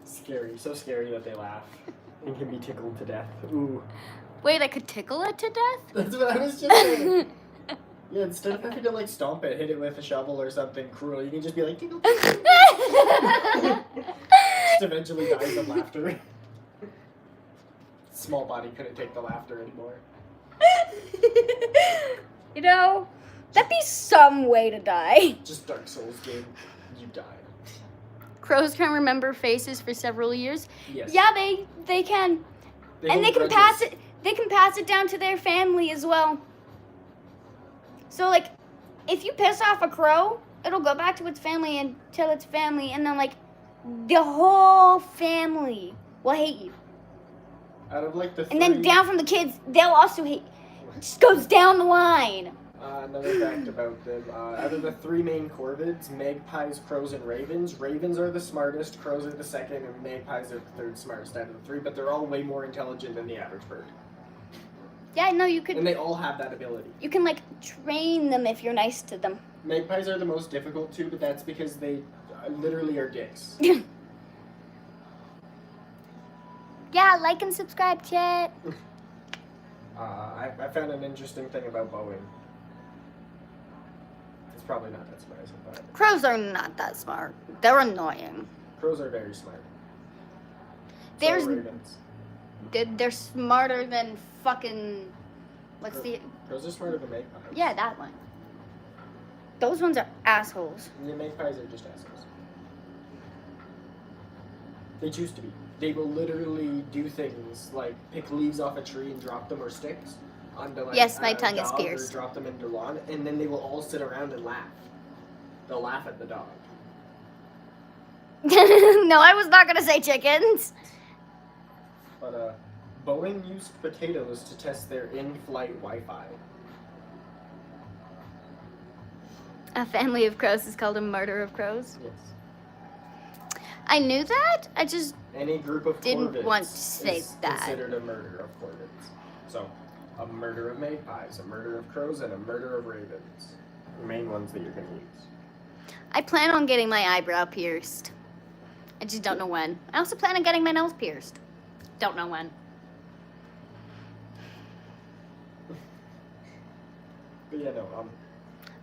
Scary. So scary that they laugh. And can be tickled to death. Ooh. Wait, I could tickle it to death? That's what I was just saying. Yeah, instead of having to like stomp it, hit it with a shovel or something cruel, you can just be like tickle. Just eventually dies of laughter. Small body couldn't take the laughter anymore. You know, that'd be some way to die. Just Dark Souls game, you die. Crows can remember faces for several years. Yes. Yeah, they can. And they can pass it. They can pass it down to their family as well. So like, if you piss off a crow, it'll go back to its family and tell its family, and then like, the whole family will hate you. Out of like the And then down from the kids, they'll also hate. It just goes down the line. Another fact about them, out of the three main corvids, magpies, crows, and ravens, ravens are the smartest, crows are the second, and magpies are the third smartest out of the three, but they're all way more intelligent than the average bird. Yeah, no, you could. And they all have that ability. You can like train them if you're nice to them. Magpies are the most difficult too, but that's because they literally are dicks. Yeah, like and subscribe, chat. I found an interesting thing about Boeing. It's probably not that smart as I thought. Crows are not that smart. They're annoying. Crows are very smart. There's- So are ravens. They're smarter than fucking. What's the? Crows are smarter than magpies. Yeah, that one. Those ones are assholes. The magpies are just assholes. They choose to be. They will literally do things like pick leaves off a tree and drop them or sticks onto like Yes, my a tongue is dog pierced. or drop them into lawn, and then they will all sit around and laugh. They'll laugh at the dog. No, I was not gonna say chickens. But Boeing used potatoes to test their in-flight Wi-Fi. A family of crows is called a murder of crows. Yes. I knew that. I just Any group of Didn't corvids want to say is that. considered a murder of corvids. So, a murder of magpies, a murder of crows, and a murder of ravens. The main ones that you're going to use. I plan on getting my eyebrow pierced. I just don't know when. I also plan on getting my nose pierced. Don't know when. But yeah, no,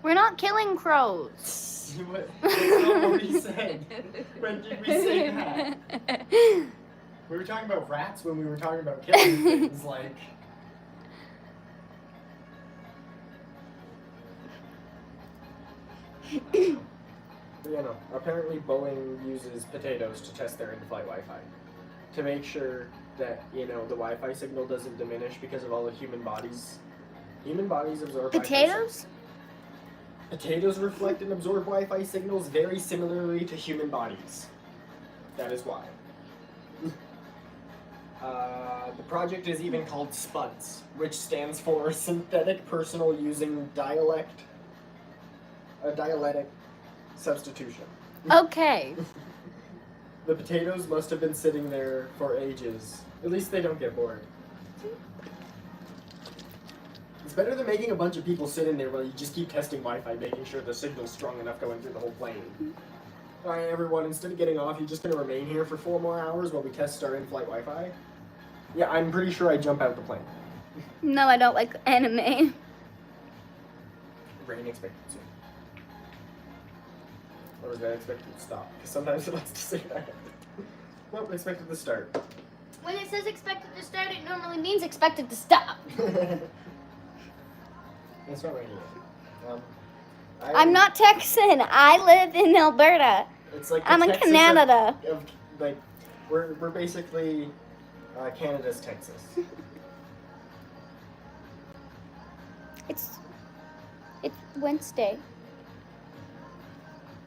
We're not killing crows. That's not what we said. When did we say that? We were talking about rats when we were talking about killing things, like... apparently Boeing uses potatoes to test their in-flight Wi-Fi to make sure that, you know, the Wi-Fi signal doesn't diminish because of all the human bodies. Human bodies absorb Potatoes? Potatoes reflect and absorb Wi-Fi signals very similarly to human bodies. That is why. The project is even called SPUDS, which stands for Synthetic Personal Using Dialectic Substitution. Okay. The potatoes must have been sitting there for ages. At least they don't get bored. It's better than making a bunch of people sit in there while you just keep testing Wi-Fi, making sure the signal's strong enough going through the whole plane. Alright, everyone, instead of getting off, you're just going to remain here for 4 more hours while we test our in-flight Wi-Fi? Yeah, I'm pretty sure I jump out the plane. No, I don't like anime. Rain expected soon. Or was that expected to stop? Because sometimes it likes to say that. Nope, expected to start. When it says expected to start, it normally means expected to stop. It's not raining yet. I'm not Texan. I live in Alberta. It's like I'm in Texas Canada. Like, we're basically Canada's Texas. It's Wednesday.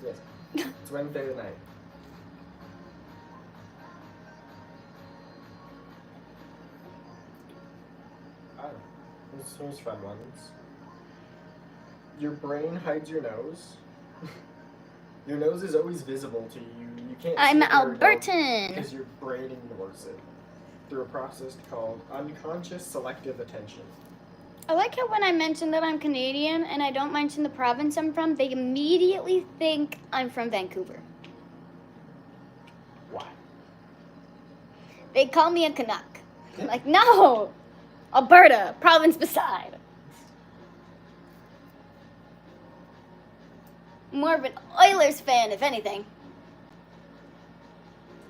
Yes. It's Wednesday night. Here's fun ones. Your brain hides your nose. Your nose is always visible to you. You can't. I'm see Albertan. because your brain ignores it through a process called unconscious selective attention. I like how when I mention that I'm Canadian and I don't mention the province I'm from, they immediately think I'm from Vancouver. Why? They call me a Canuck. I'm like, no! Alberta, province beside. More of an Oilers fan, if anything.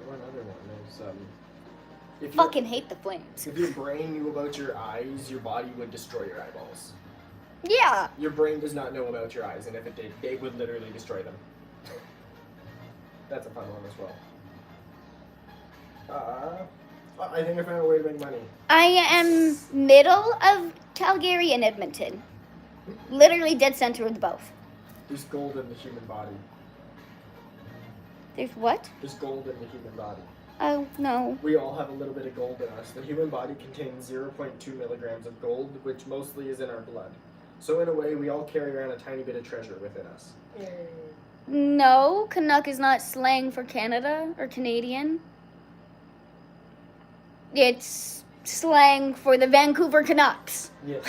One other one is if Fucking hate the Flames. If your brain knew about your eyes, your body would destroy your eyeballs. Yeah. Your brain does not know about your eyes, and if it did, they would literally destroy them. That's a fun one as well. I think I found a way to make money. I am middle of Calgary and Edmonton. Literally dead center of both. There's gold in the human body. There's what? There's gold in the human body. Oh, no. We all have a little bit of gold in us. The human body contains 0.2 milligrams of gold, which mostly is in our blood. So in a way, we all carry around a tiny bit of treasure within us. No, Canuck is not slang for Canada or Canadian. It's slang for the Vancouver Canucks. Yes.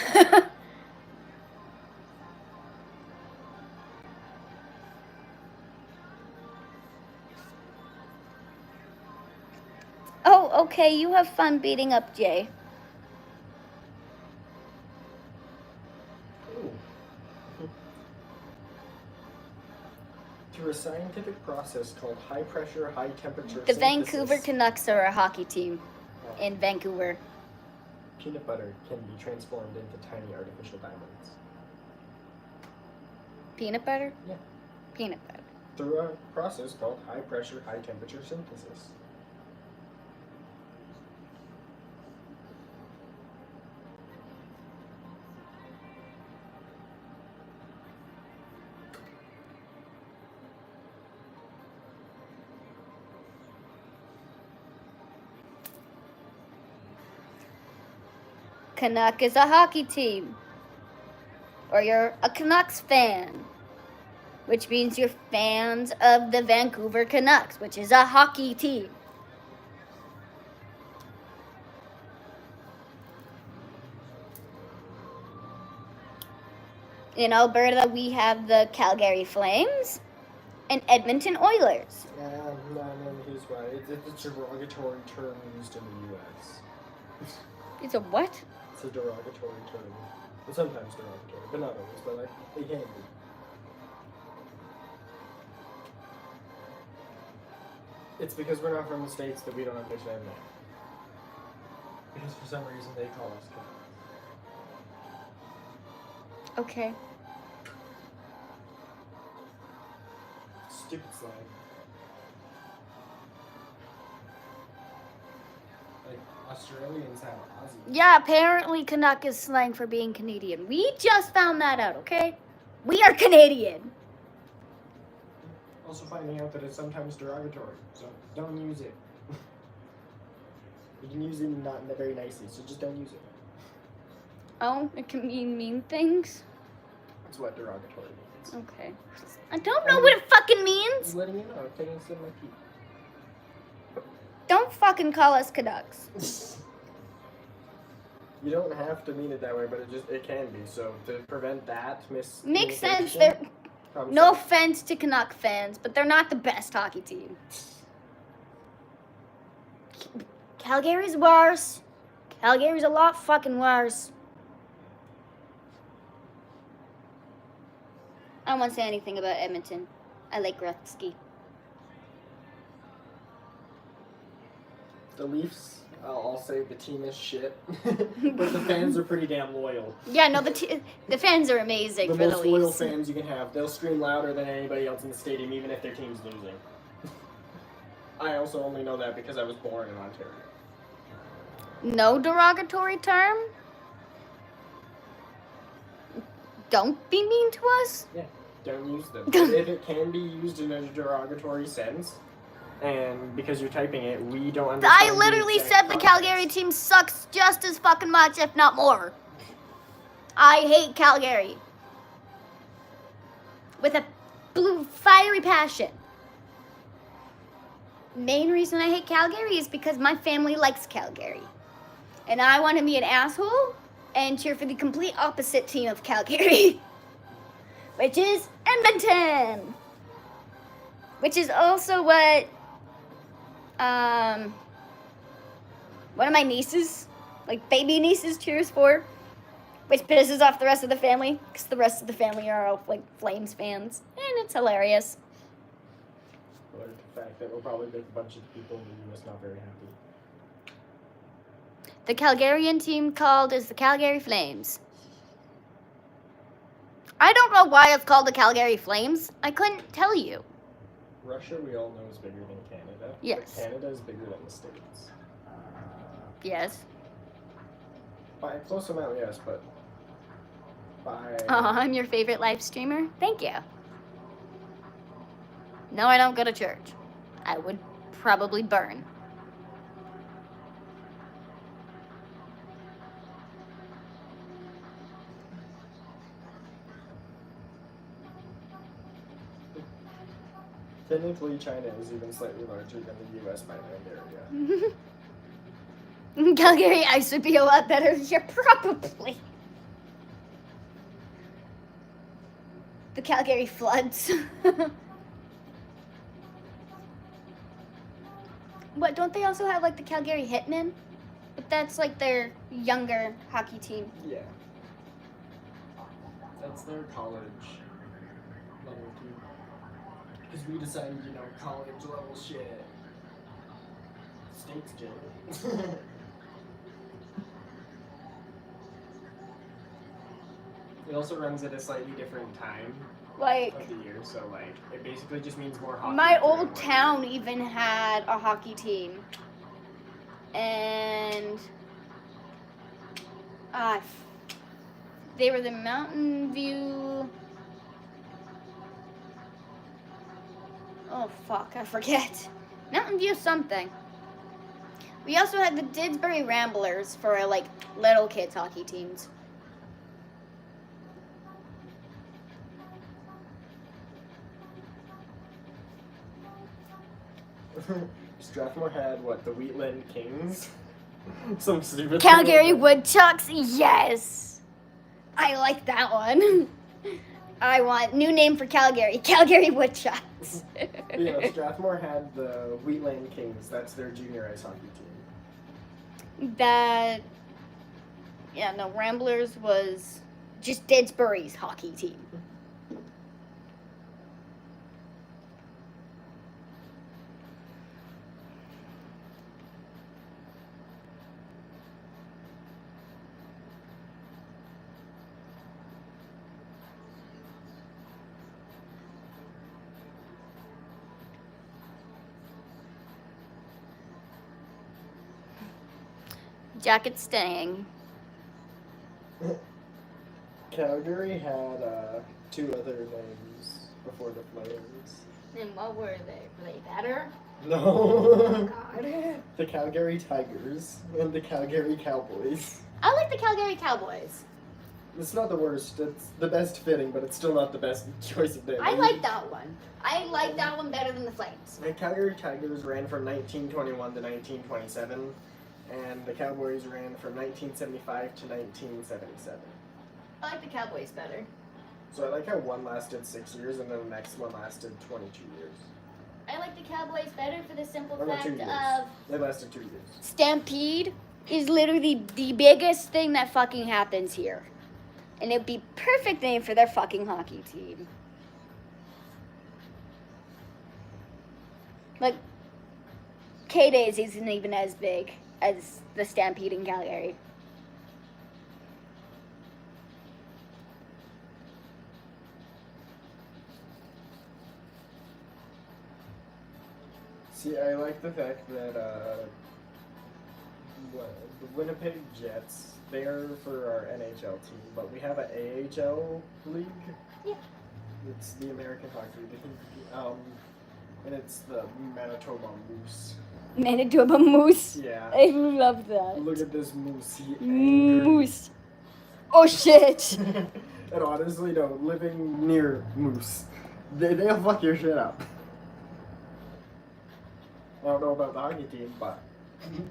Oh, okay, you have fun beating up Jay. Through a scientific process called high pressure, high temperature The synthesis, Vancouver Canucks are a hockey team in Vancouver. peanut butter can be transformed into tiny artificial diamonds. Peanut butter? Yeah. Peanut butter. Through a process called high pressure, high temperature synthesis. Canuck is a hockey team. Or you're a Canucks fan. Which means you're fans of the Vancouver Canucks, which is a hockey team. In Alberta, we have the Calgary Flames and Edmonton Oilers. No, here's why. It's a derogatory term used in the U.S. It's a what? It's a derogatory term. It's sometimes derogatory, but not always, but like, it can be. It's because we're not from the States that we don't understand that. Because for some reason they call us Canucks. Okay. Stupid slang. Like, Australians have Aussie. Yeah, apparently Canuck is slang for being Canadian. We just found that out, okay? We are Canadian. Also finding out that it's sometimes derogatory, so don't use it. You can use it not very nicely, so just don't use it. Oh, it can mean mean things? That's what derogatory means. Okay. I don't know what it fucking I'm means. letting you know, I'm taking a sip of my tea. Don't fucking call us Canucks. You don't have to mean it that way, but it can be. So to prevent that Makes sense. miscommunication, They're I'm no sorry. offense to Canuck fans, but they're not the best hockey team. Calgary's worse. Calgary's a lot fucking worse. I don't want to say anything about Edmonton. I like Gretzky. The Leafs, I'll say the team is shit, but the fans are pretty damn loyal. Yeah, no, the fans are amazing The for the most loyal Leafs. fans you can have. They'll scream louder than anybody else in the stadium, even if their team's losing. I also only know that because I was born in Ontario. No derogatory term. Don't be mean to us. Yeah, don't use them. If it can be used in a derogatory sense, and because you're typing it, we don't understand. I literally said the Calgary team sucks just as fucking much, if not more. I hate Calgary. With a blue, fiery passion. Main reason I hate Calgary is because my family likes Calgary. And I want to be an asshole and cheer for the complete opposite team of Calgary. Which is Edmonton. Which is also what one of my nieces, like baby nieces, cheers for, which pisses off the rest of the family because the rest of the family are all like Flames fans, and it's hilarious. Or the fact that we'll probably make a bunch of people in the U.S. not very happy. The Calgarian team called is the Calgary Flames. I don't know why it's called the Calgary Flames. I couldn't tell you. Russia, we all know, is bigger than Canada. Yes. But Canada is bigger than the States. Yes. By a close amount, yes, but by... Oh, I'm your favorite live streamer? Thank you. No, I don't go to church. I would probably burn. Technically, China is even slightly larger than the U.S. by land area. Calgary ice would be a lot better. Yeah, probably. The Calgary floods. What, don't they also have like the Calgary Hitmen? But that's like their younger hockey team. Yeah. That's their college level team. Because we decided, college level shit. States did. It also runs at a slightly different time Like, of the year, so it basically just means more hockey. my throughout old one town even had a hockey team. And they were the Mountain View. Oh fuck, I forget. Mountain View something. We also had the Didsbury Ramblers for our little kids hockey teams. Strathmore had the Wheatland Kings? Some stupid Calgary thing. Woodchucks, yes. I like that one. I want new name for Calgary. Calgary Woodchucks. Strathmore had the Wheatland Kings. That's their junior ice hockey team. Ramblers was just Didsbury's hockey team. Jacket's staying. Calgary had 2 other names before the Flames. And what were they? Were they better? No. Oh, God. The Calgary Tigers and the Calgary Cowboys. I like the Calgary Cowboys. It's not the worst. It's the best fitting, but it's still not the best choice of name. I like that one. I like that one better than the Flames. The Calgary Tigers ran from 1921 to 1927, and the Cowboys ran from 1975 to 1977. I like the Cowboys better. So I like how one lasted 6 years, and then the next one lasted 22 years. I like the Cowboys better for the simple Or no, 2 fact years. of They lasted 2 years. Stampede is literally the biggest thing that fucking happens here. And it'd be perfect name for their fucking hockey team. Like, K-Days isn't even as big as the Stampede in Calgary. See, I like the fact that the Winnipeg Jets, they're for our NHL team, but we have an AHL league. Yeah. It's the American Hockey League, and it's the Manitoba Moose. Manitoba Moose. Yeah. I love that. Look at this moose. He Moose. Oh shit. And honestly, no, living near moose, they'll fuck your shit up. I don't know about the hockey team, but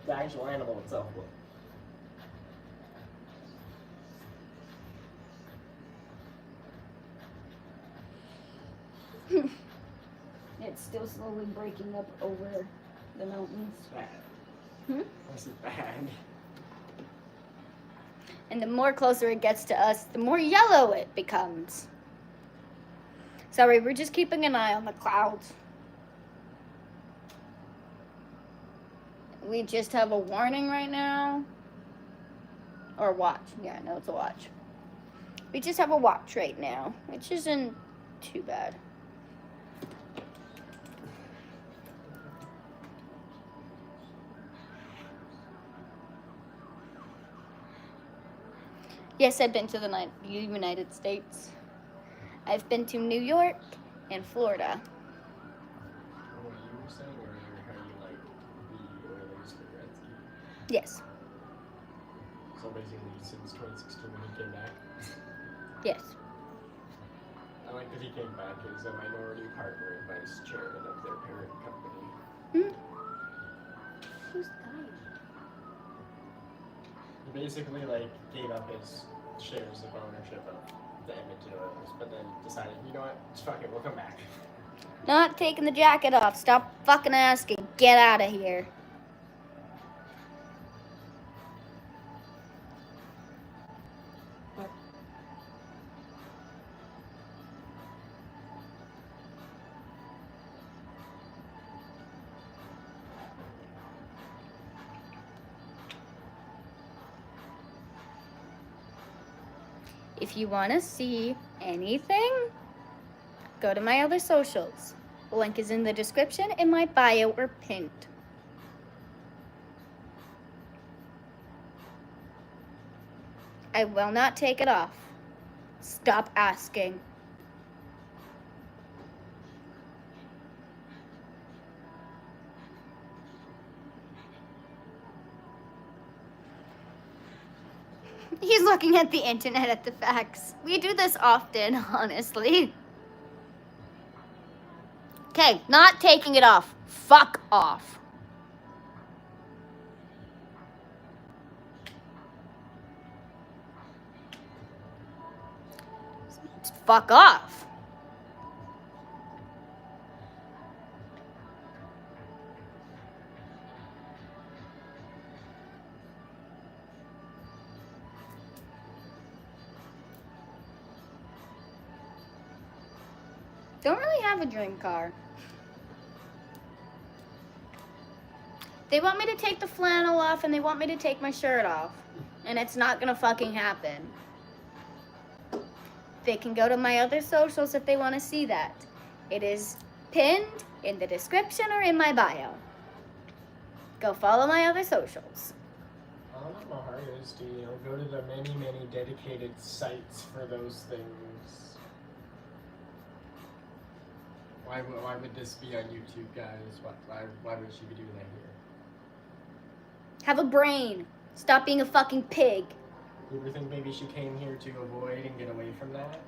the actual animal itself will. It's still slowly breaking up over the mountains. Bad. Hmm? I see bad. And the more closer it gets to us, the more yellow it becomes. Sorry, we're just keeping an eye on the clouds. We just have a warning right now. Or watch. Yeah, no, it's a watch. We just have a watch right now, which isn't too bad. Yes, I've been to the United States. I've been to New York and Florida. What you were saying earlier, how you like the Oilers for Gretzky. Yes. So basically, since 2016 when he came back, Yes. I like that he came back as a minority partner and vice chairman of their parent company. Hmm? Who's the guy? He basically like gave up his shares of ownership of the Edmonton Oilers, but then decided, you know what, just fuck it, we'll come back. Not taking the jacket off. Stop fucking asking. Get out of here. If you want to see anything, go to my other socials. The link is in the description, in my bio, or pinned. I will not take it off. Stop asking. He's looking at the internet at the facts. We do this often, honestly. Okay, not taking it off. Fuck off. Fuck off. Don't really have a dream car. They want me to take the flannel off and they want me to take my shirt off. And it's not gonna fucking happen. They can go to my other socials if they want to see that. It is pinned in the description or in my bio. Go follow my other socials. All I'm a heart is to, go to the many, many dedicated sites for those things. Why would this be on YouTube, guys? Why would she be doing that here? Have a brain. Stop being a fucking pig. You ever think maybe she came here to avoid and get away from that?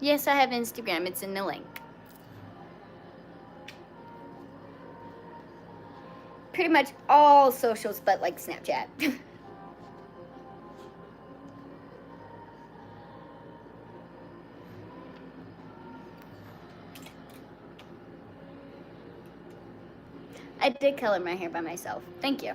Yes, I have Instagram. It's in the link. Pretty much all socials but like Snapchat. I did color my hair by myself. Thank you.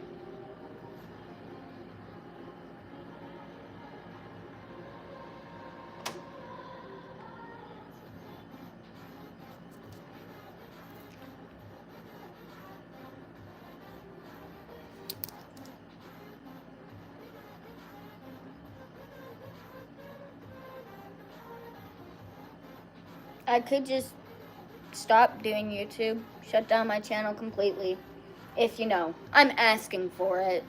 I could just stop doing YouTube, shut down my channel completely, if I'm asking for it.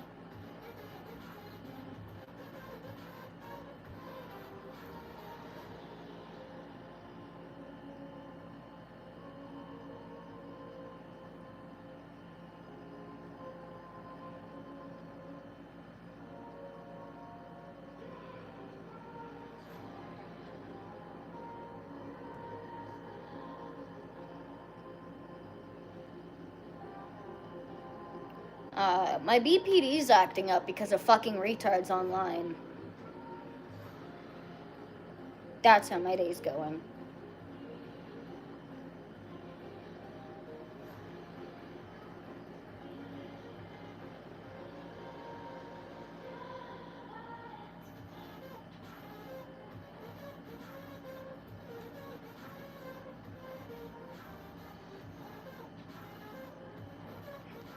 My BPD's acting up because of fucking retards online. That's how my day's going.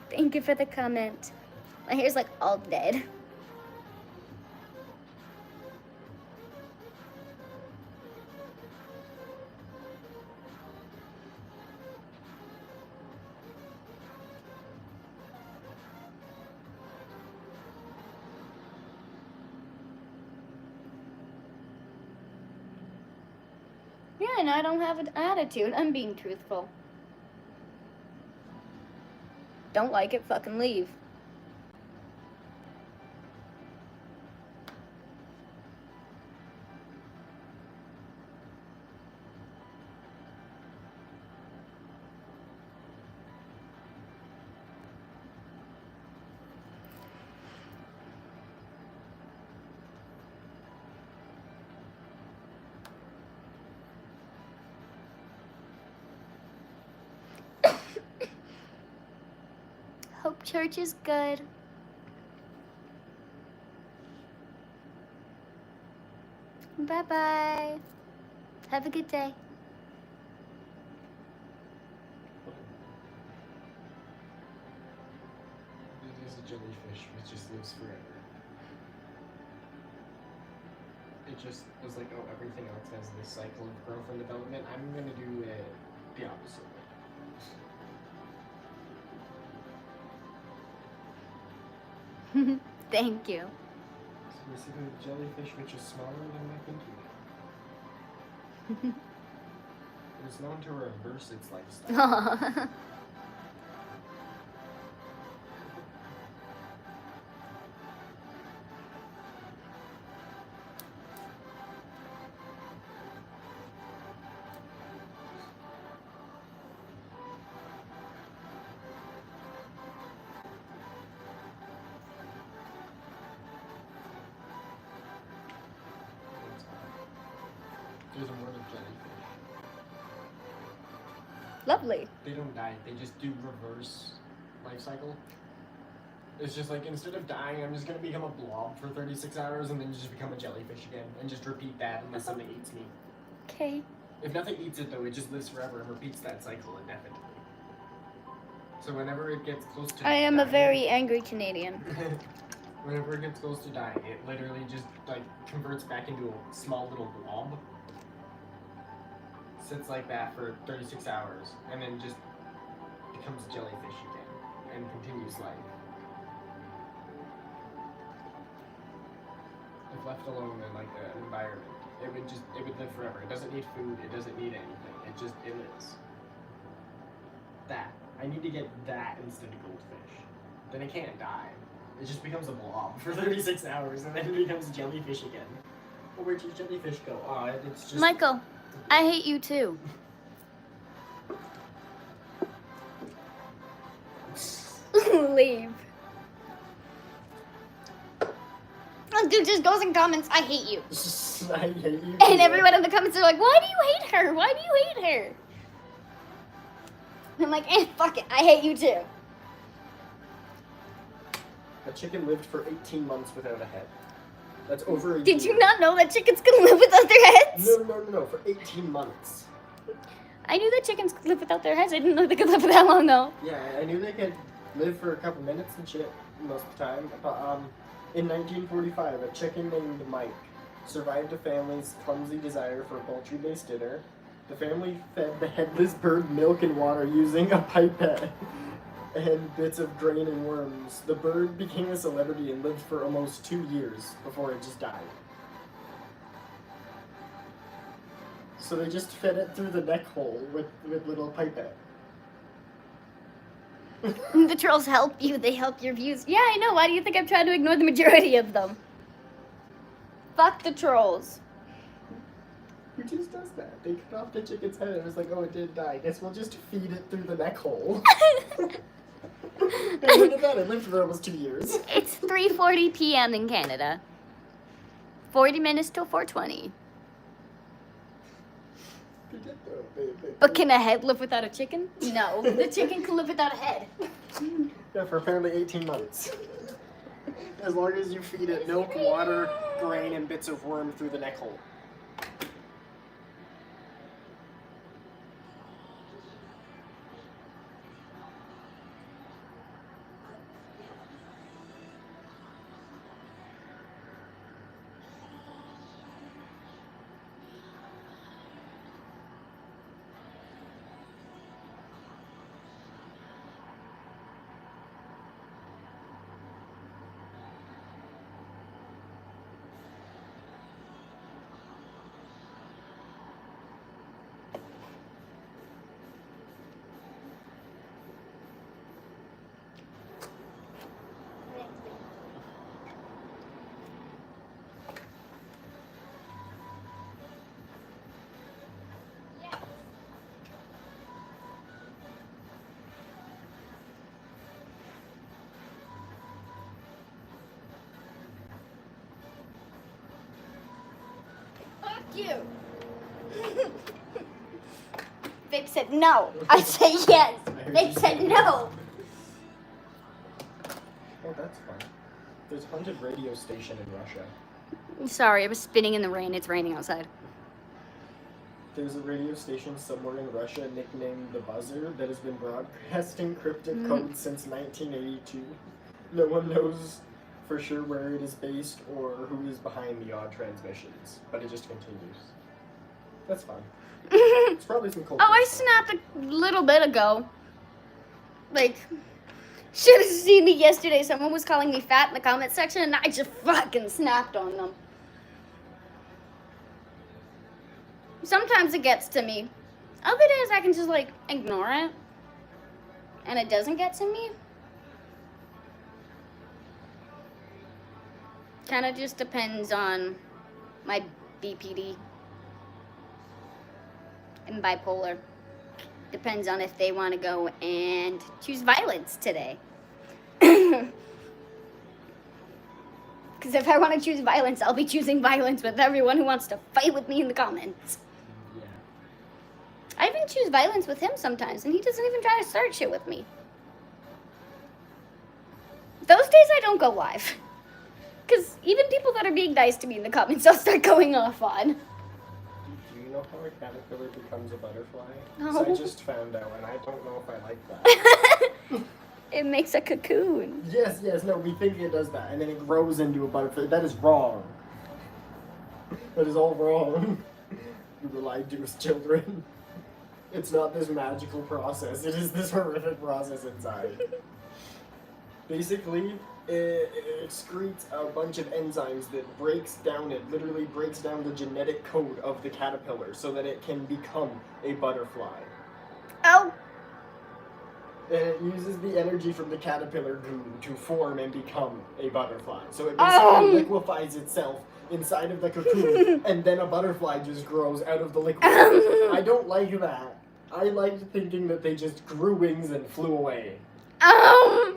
Thank you for the comment. My hair's like all dead. Yeah, and I don't have an attitude. I'm being truthful. Don't like it, fucking leave. Hope church is good. Bye-bye. Have a good day. It is a jellyfish which just lives forever. It just was like, oh, everything else has this cycle of growth and development. I'm gonna do it the opposite way. Thank you. So basically, a jellyfish which is smaller than my pinky. It was known to reverse its lifestyle. There's a word of jellyfish. Lovely. They don't die, they just do reverse life cycle. It's just like, instead of dying, I'm just gonna become a blob for 36 hours and then just become a jellyfish again and just repeat that unless something eats me. Okay. If nothing eats it though, it just lives forever and repeats that cycle indefinitely. So whenever it gets close to I am dying, a very angry Canadian. whenever it gets close to dying, it literally just like converts back into a small little blob. sits like that for 36 hours, and then just becomes jellyfish again, and continues life. If left alone in like an environment, it would live forever. It doesn't need food, it doesn't need anything. It lives. That. I need to get that instead of goldfish. Then it can't die. It just becomes a blob for 36 hours and then it becomes jellyfish again. Well, where'd your jellyfish go? Oh, it's just... Michael, I hate you too. Leave. Oh, dude just goes and comments, I hate you. I hate you. And everyone in the comments are like, why do you hate her? Why do you hate her? And I'm like, fuck it, I hate you too. A chicken lived for 18 months without a head. That's over a year. Did you not know that chickens can live without their heads? No, for 18 months. I knew that chickens could live without their heads. I didn't know they could live for that long though. Yeah, I knew they could live for a couple minutes and shit most of the time. But in 1945, a chicken named Mike survived a family's clumsy desire for a poultry-based dinner. The family fed the headless bird milk and water using a pipette and bits of grain and worms. The bird became a celebrity and lived for almost 2 years before it just died. So they just fed it through the neck hole with little pipette. The trolls help you. They help your views. Yeah, I know. Why do you think I'm trying to ignore the majority of them? Fuck the trolls. Who just does that? They cut off the chicken's head and it was like, oh, it did die. Guess we'll just feed it through the neck hole. And look at that. It lived for almost 2 years. It's 3:40 p.m. in Canada. 40 minutes till 4:20. But can a head live without a chicken? No. The chicken can live without a head. Yeah, for apparently 18 months. As long as you feed it milk, water, grain, and bits of worm through the neck hole. You. Vape said no. I said yes. Vape said no. Oh, that's fun. There's a haunted radio station in Russia. Sorry, I was spinning in the rain. It's raining outside. There's a radio station somewhere in Russia nicknamed The Buzzer that has been broadcasting cryptic codes since 1982. No one knows for sure where it is based or who is behind the odd transmissions, but it just continues. That's fun. It's probably some cold. Oh, I snapped a little bit ago. Like, should have seen me yesterday. Someone was calling me fat in the comment section, and I just fucking snapped on them. Sometimes it gets to me. Other days I can just, like, ignore it. And it doesn't get to me. Kind of just depends on my BPD and bipolar. Depends on if they want to go and choose violence today. Because if I want to choose violence, I'll be choosing violence with everyone who wants to fight with me in the comments. Yeah. I even choose violence with him sometimes, and he doesn't even try to start shit with me. Those days I don't go live. Because even people that are being nice to me in the comments, I'll start going off on. Do you know how a caterpillar becomes a butterfly? No. 'Cause I just found out, and I don't know if I like that. It makes a cocoon. Yes, no, we think it does that, and then it grows into a butterfly. That is wrong. That is all wrong. You were lied to as children. It's not this magical process. It is this horrific process inside. Basically, it excretes a bunch of enzymes that literally breaks down the genetic code of the caterpillar so that it can become a butterfly. Oh! And it uses the energy from the caterpillar goo to form and become a butterfly. So it basically liquefies itself inside of the cocoon, and then a butterfly just grows out of the liquid. I don't like that. I liked thinking that they just grew wings and flew away. I'm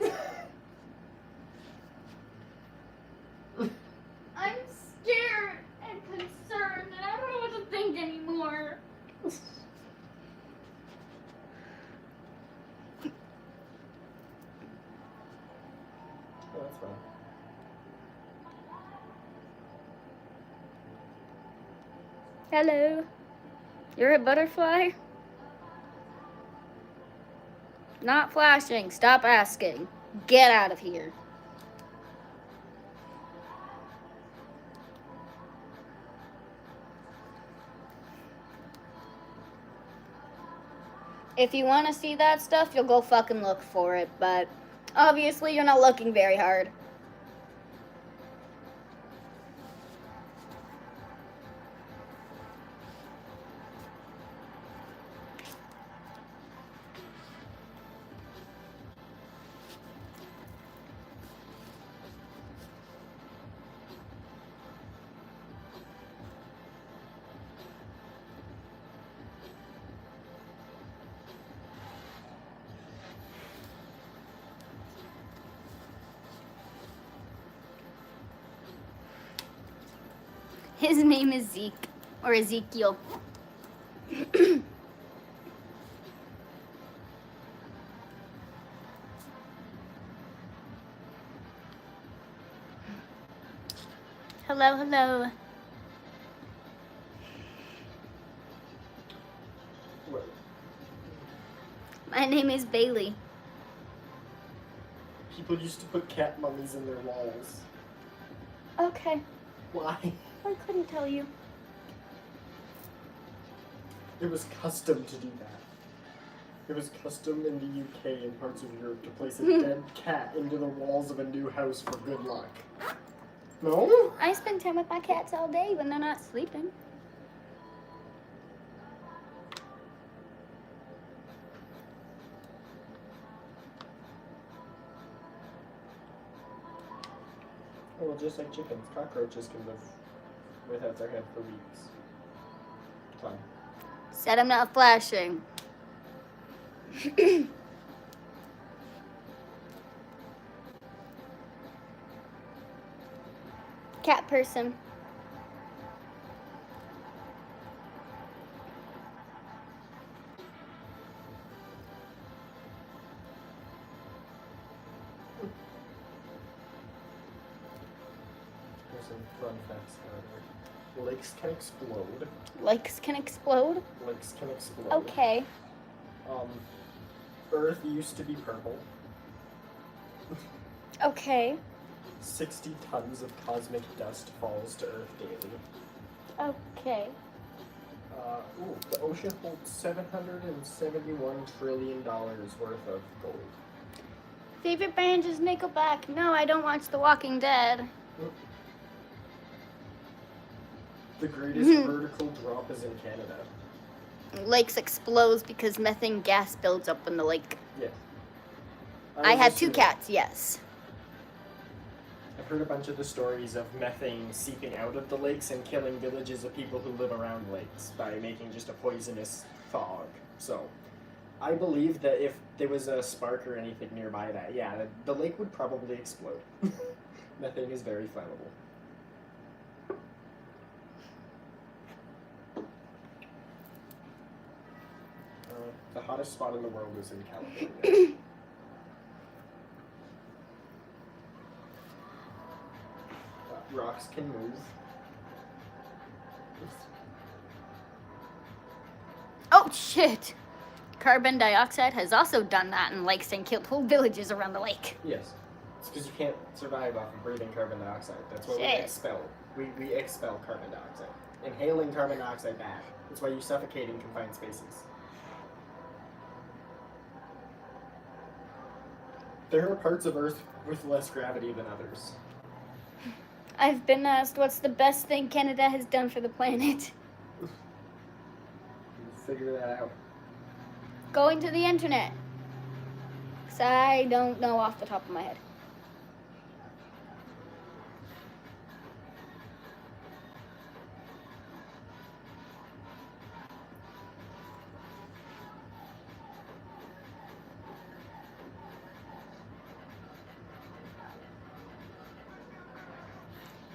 scared and concerned, and I don't know what to think anymore. Oh, that's fine. Hello. You're a butterfly? Not flashing. Stop asking. Get out of here. If you want to see that stuff, you'll go fucking look for it, but obviously you're not looking very hard. His name is Zeke, or Ezekiel. Hello, hello. What? My name is Bailey. People used to put cat mummies in their walls. Okay, Why? I couldn't tell you. It was custom to do that. It was custom in the UK and parts of Europe to place a dead cat into the walls of a new house for good luck. No? I spend time with my cats all day when they're not sleeping. Well, just like chickens, cockroaches can live without their head for weeks. Fine. Said I'm not flashing. Cat person. Here's some fun facts about it. Lakes can explode. Lakes can explode? Lakes can explode. Okay. Earth used to be purple. Okay. 60 tons of cosmic dust falls to Earth daily. Okay. The ocean holds $771 trillion worth of gold. Favorite band is Nickelback. No, I don't watch The Walking Dead. The greatest vertical drop is in Canada. Lakes explodes because methane gas builds up in the lake. Yeah. I have 2 cats, yes. I've heard a bunch of the stories of methane seeping out of the lakes and killing villages of people who live around lakes by making just a poisonous fog. So, I believe that if there was a spark or anything nearby that, yeah, the lake would probably explode. Methane is very flammable. The hottest spot in the world is in California. Rocks can move. Oh, shit! Carbon dioxide has also done that in lakes and killed whole villages around the lake. Yes. It's because you can't survive off of breathing carbon dioxide. That's what we Shit. expel. We expel carbon dioxide. Inhaling carbon dioxide bad. That's why you suffocate in confined spaces. There are parts of Earth with less gravity than others. I've been asked what's the best thing Canada has done for the planet. We'll figure that out. Going to the internet. Because I don't know off the top of my head.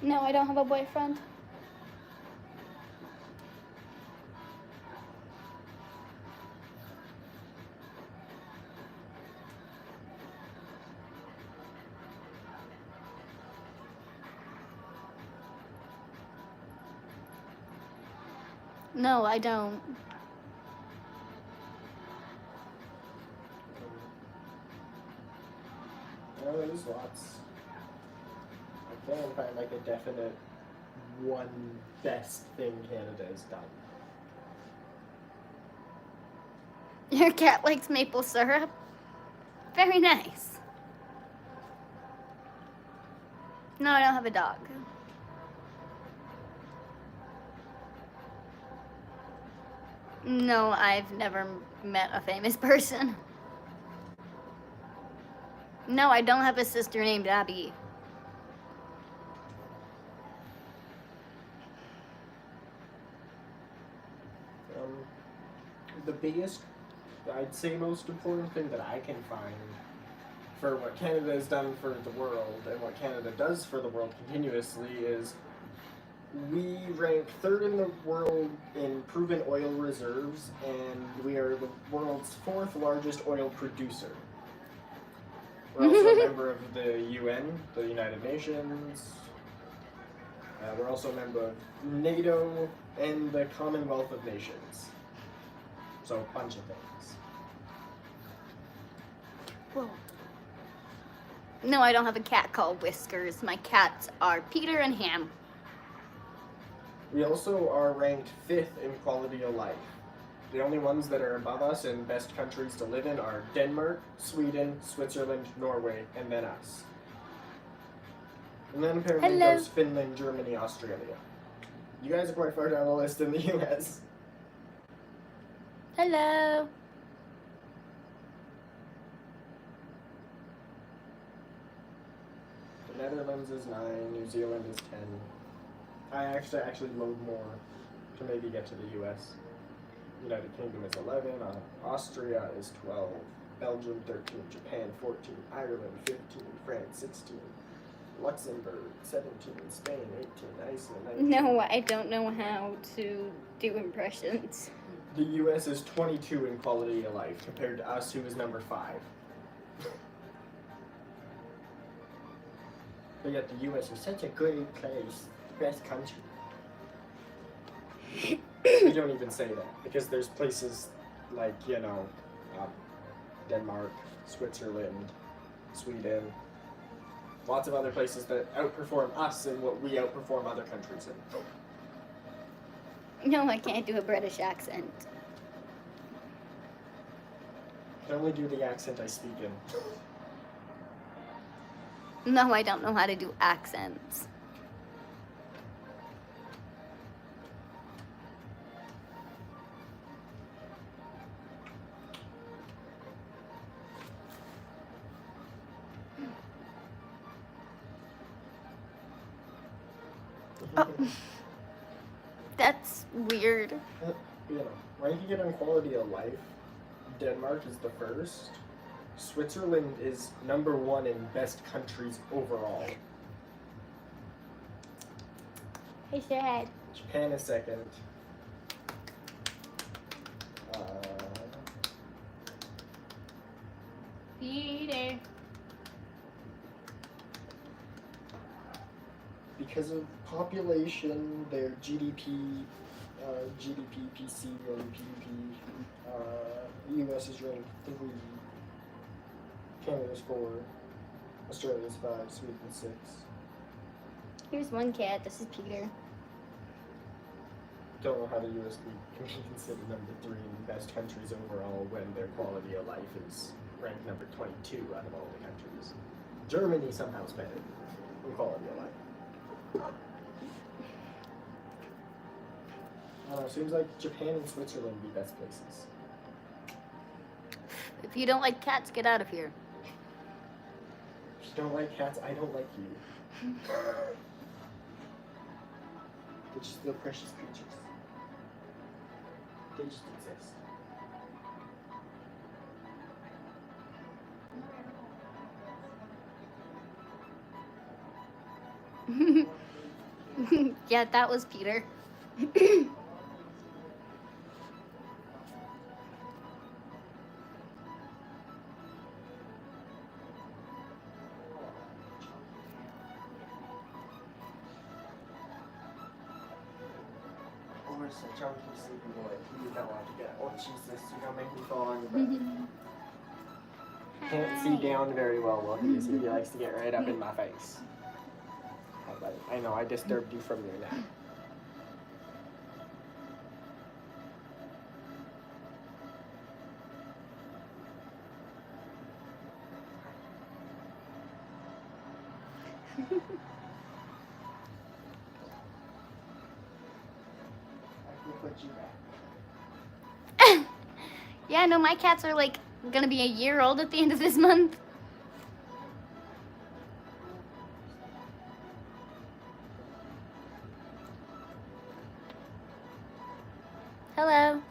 No, I don't have a boyfriend. No, I don't. No, there's lots. I can't find like a definite one best thing Canada has done. Your cat likes maple syrup? Very nice. No, I don't have a dog. No, I've never met a famous person. No, I don't have a sister named Abby. The biggest, I'd say most important thing that I can find for what Canada has done for the world and what Canada does for the world continuously is we rank third in the world in proven oil reserves, and we are the world's fourth largest oil producer. We're also a member of the UN, the United Nations. We're also a member of NATO and the Commonwealth of Nations. So a bunch of things. Whoa. No, I don't have a cat called Whiskers. My cats are Peter and Ham. We also are ranked 5th in quality of life. The only ones that are above us in best countries to live in are Denmark, Sweden, Switzerland, Norway, and then us. And then apparently goes Finland, Germany, Australia. You guys are quite far down the list in the US. Hello. The Netherlands is 9, New Zealand is 10. I actually load more to maybe get to the US. United Kingdom is 11, Austria is 12, Belgium 13, Japan 14, Ireland 15, France 16, Luxembourg 17, Spain 18, Iceland 19. No, I don't know how to do impressions. The US is 22 in quality of life compared to us, who is number 5. But yet the US is such a great place, the best country. We don't even say that, because there's places like, Denmark, Switzerland, Sweden, lots of other places that outperform us in what we outperform other countries in. No, I can't do a British accent. I can only do the accent I speak in. No, I don't know how to do accents. Oh. That's weird. Ranking it on quality of life, Denmark is the first. Switzerland is number 1 in best countries overall. Hey, Shad. Japan is second. Peter. Because of population, their GDP, PC, and PDP, the US is ranked 3, Canada's 4, Australia's 5, Sweden 6. Here's one cat. This is Peter. Don't know how the US can be considered number 3 in best countries overall when their quality of life is ranked number 22 out of all the countries. Germany somehow is better in quality of life. Seems like Japan and Switzerland would be best places. If you don't like cats, get out of here. If you don't like cats, I don't like you. They're just little precious creatures. They just exist. Yeah, that was Peter. Oh, it's a chunky sleepy boy. He did not want to get. Oh, Jesus, you're gonna make me fall on your bed. Can't see down very well while he is here. He likes to get right up in my face. Hi, buddy. I know I disturbed you from your nap. I can put you back. Yeah, no, my cats are like gonna be a year old at the end of this month. Hello.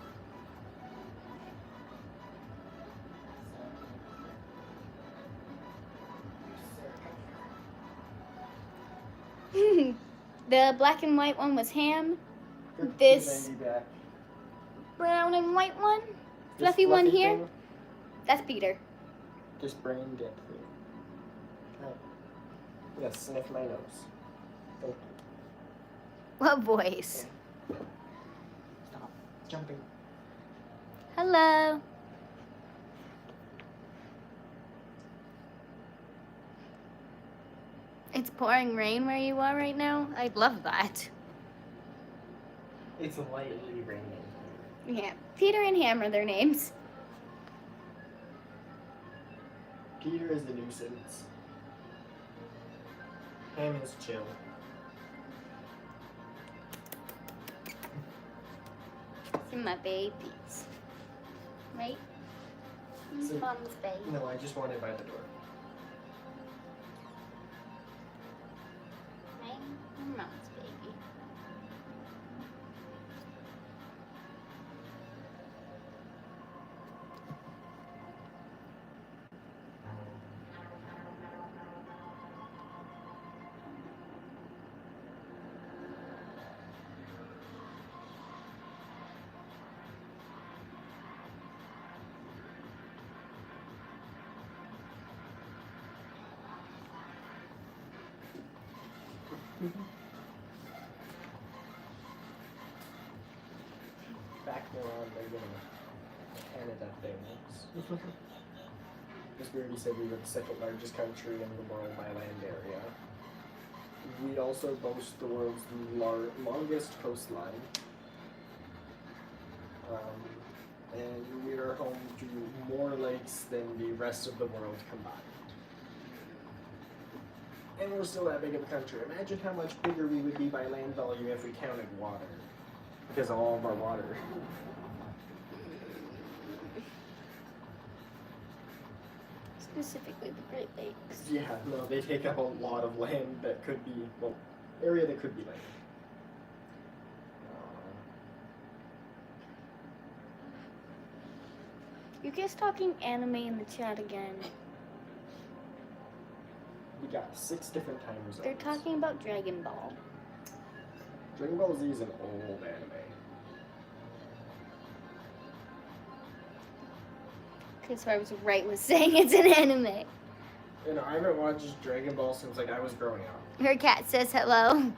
The black and white one was Ham. This back. brown and white one, This fluffy one fluffy here, thing, that's Peter. just brain dead thing. Right. Yes, sniff my nose. Thank you. What voice? Stop jumping. Hello. It's pouring rain where you are right now. I love that. It's lightly raining. Yeah, Peter and Ham are their names. Peter is the nuisance. Ham is chill. These are my babies. Right? So- Mom's baby. No, I just want it by the door. Right? Mom's baby. Back around the Canada things. As we already said, we were the second largest country in the world by land area. We also boast the world's longest coastline. And we are home to more lakes than the rest of the world combined. And we're still that big of a country. Imagine how much bigger we would be by land volume if we counted water. Because of all of our water. Specifically the Great Lakes. Yeah, no, they take up a lot of land that could be, well, area that could be land. You guys talking anime in the chat again? We got 6 different time zones. They're talking about Dragon Ball. Dragon Ball Z is an old anime. Okay, so I was right with saying it's an anime. You know, I haven't watched Dragon Ball since like I was growing up. Her cat says hello.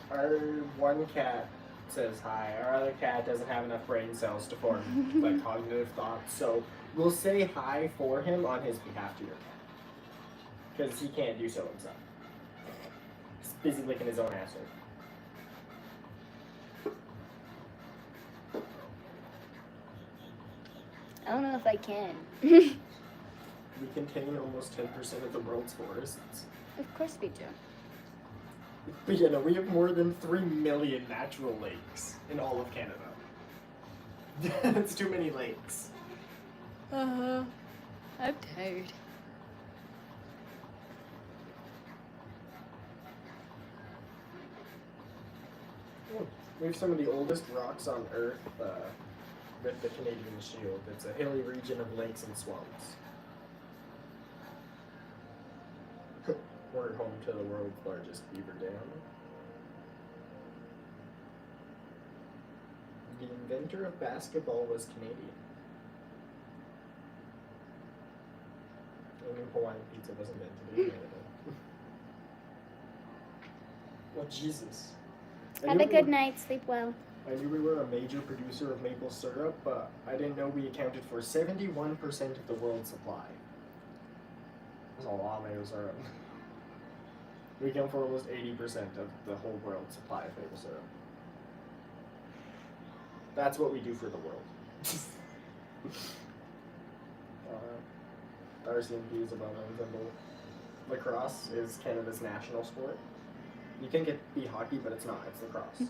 Our one cat says hi. Our other cat doesn't have enough brain cells to form like cognitive thoughts, so we'll say hi for him on his behalf to your cat. Because he can't do so himself. He's busy licking his own asshole. I don't know if I can. We contain almost 10% of the world's forests. Of course we do. But yeah, no, we have more than 3 million natural lakes in all of Canada. That's too many lakes. I'm tired. Oh, we have some of the oldest rocks on Earth with the Canadian Shield. It's a hilly region of lakes and swamps. We're home to the world's largest beaver dam. The inventor of basketball was Canadian. I knew Hawaiian pizza was invented in Canada. Oh, Jesus. Have a good night. Sleep well. I knew we were a major producer of maple syrup, but I didn't know we accounted for 71% of the world's supply. That's a lot of maple syrup. We account for almost 80% of the whole world's supply of maple syrup. That's what we do for the world. RCMP is a well-known symbol. Lacrosse is Canada's national sport. You think it'd be hockey, but it's not. It's lacrosse.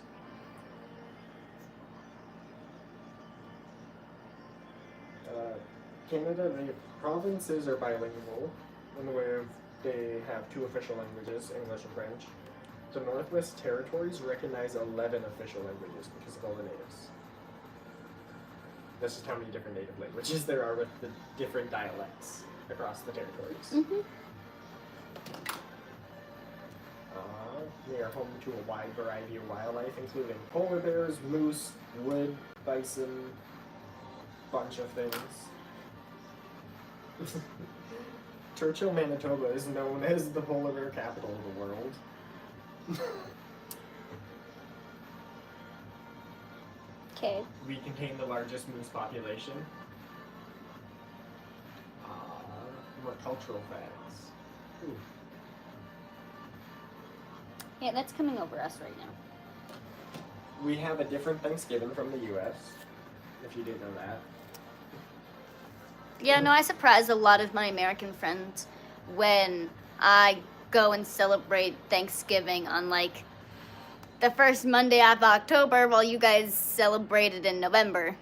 Canada, the provinces are bilingual in the way of they have 2 official languages, English and French. The Northwest Territories recognize 11 official languages because of all the natives. That's just how many different native languages there are with the different dialects across the territories. Mm-hmm. We are home to a wide variety of wildlife, including polar bears, moose, wood, bison, bunch of things. Churchill, Manitoba is known as the polar bear capital of the world. Okay. We contain the largest moose population. More cultural facts. Ooh. Yeah, that's coming over us right now. We have a different Thanksgiving from the U.S., if you didn't know that. Yeah, no, I surprise a lot of my American friends when I go and celebrate Thanksgiving on like the first Monday of October while you guys celebrated in November.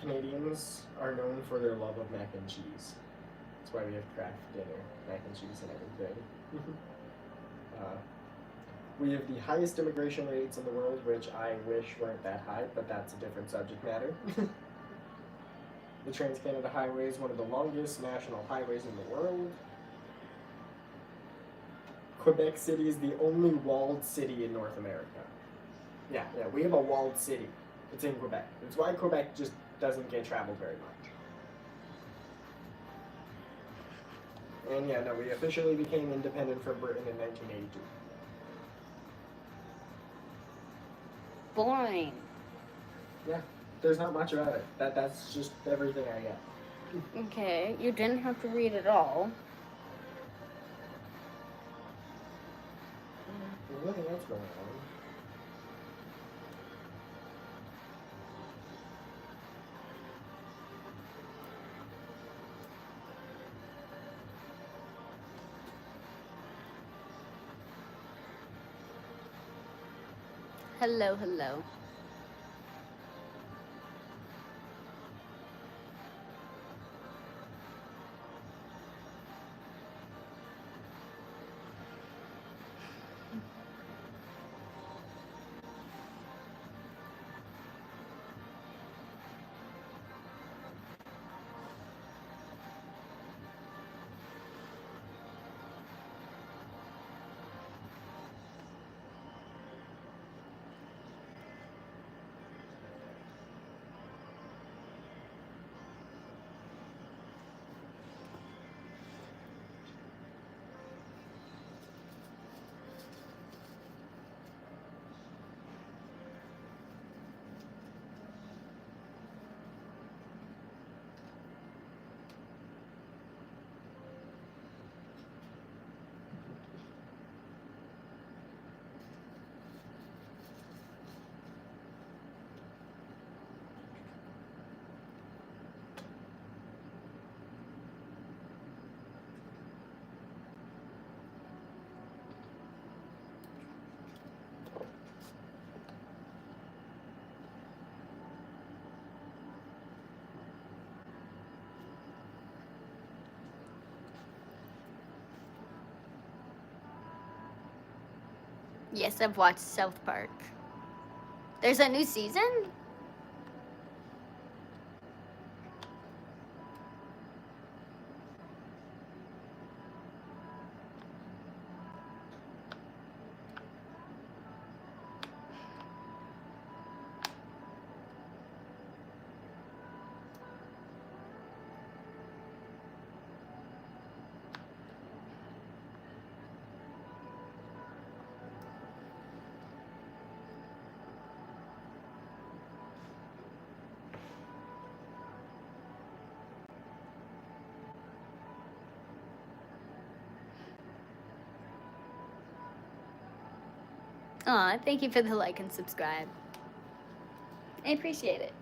Canadians are known for their love of mac and cheese. That's why we have craft dinner, mac and cheese and everything. We have the highest immigration rates in the world, which I wish weren't that high, but that's a different subject matter. The Trans-Canada Highway is one of the longest national highways in the world. Quebec City is the only walled city in North America. Yeah, we have a walled city. It's in Quebec. It's why Quebec just doesn't get traveled very much. And yeah, no, we officially became independent from Britain in 1982. Boring. Yeah, there's not much about it. That's just everything I get. Okay, you didn't have to read it all. There's nothing else going on. Hello, hello. Yes, I've watched South Park. There's a new season? Aw, thank you for the like and subscribe. I appreciate it.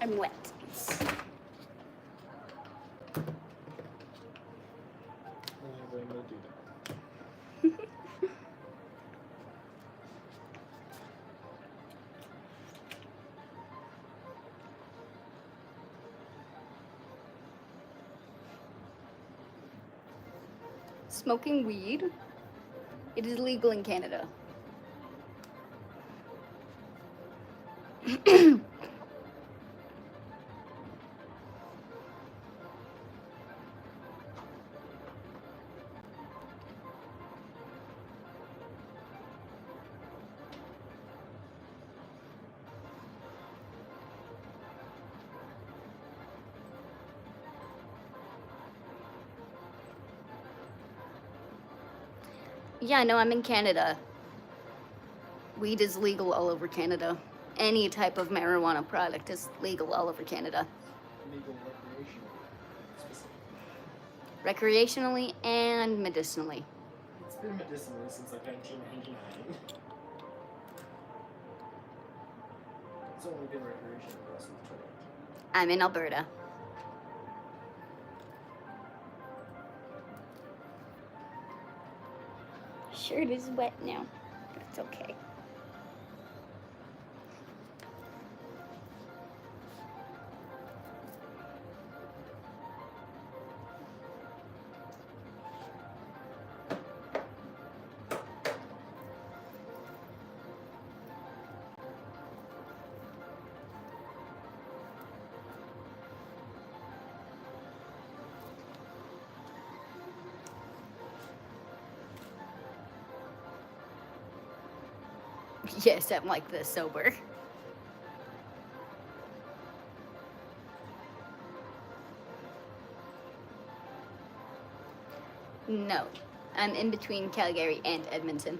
I'm wet. I'm going to do that. Smoking weed? It is legal in Canada. Yeah, no, I'm in Canada. Weed is legal all over Canada. Any type of marijuana product is legal all over Canada. Legal recreationally, specifically. Recreationally and medicinally. It's been medicinally since like 1999. It's only been recreational since 2019. I'm in Alberta. Shirt is wet now. That's okay. Yes, I'm like this sober. No, I'm in between Calgary and Edmonton.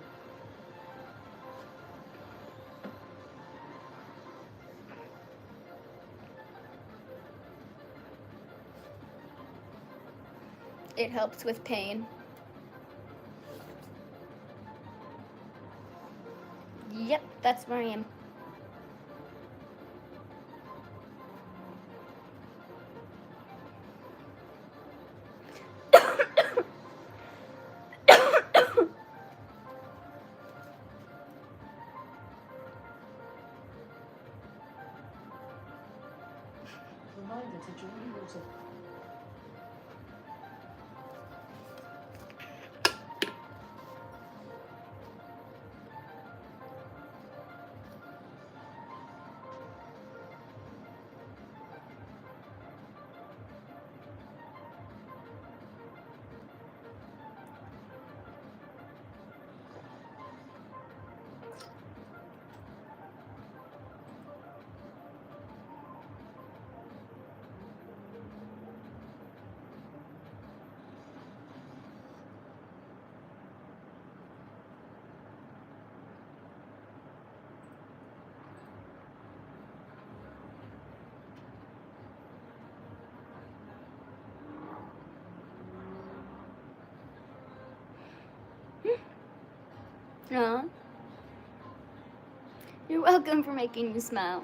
It helps with pain. Yep, that's where I am. Reminder, teacher, what do you want to... Aw. You're welcome for making me smile.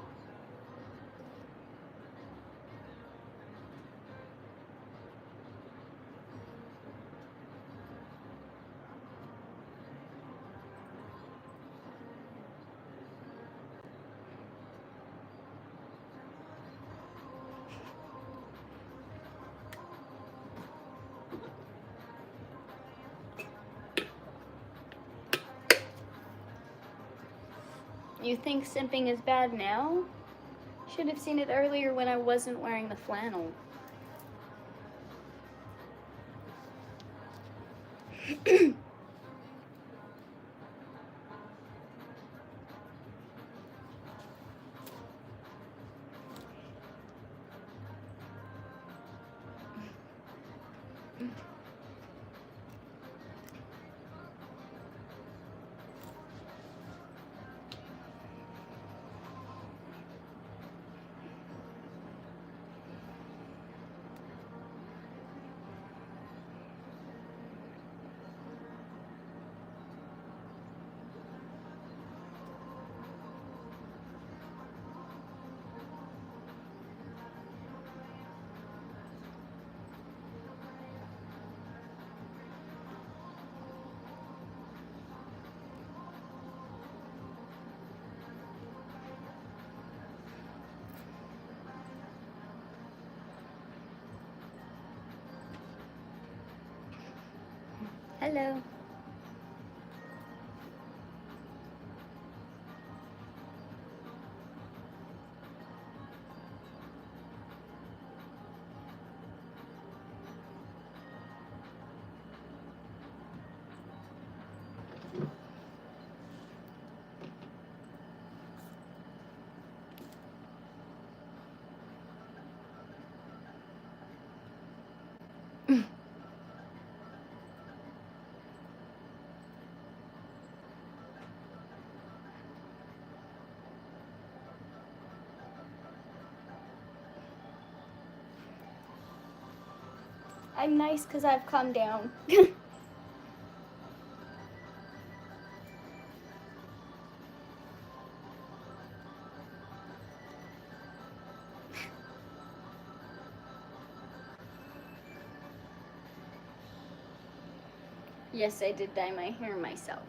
You think simping is bad now? Should have seen it earlier when I wasn't wearing the flannel. Hello. I'm nice because I've calmed down. Yes, I did dye my hair myself.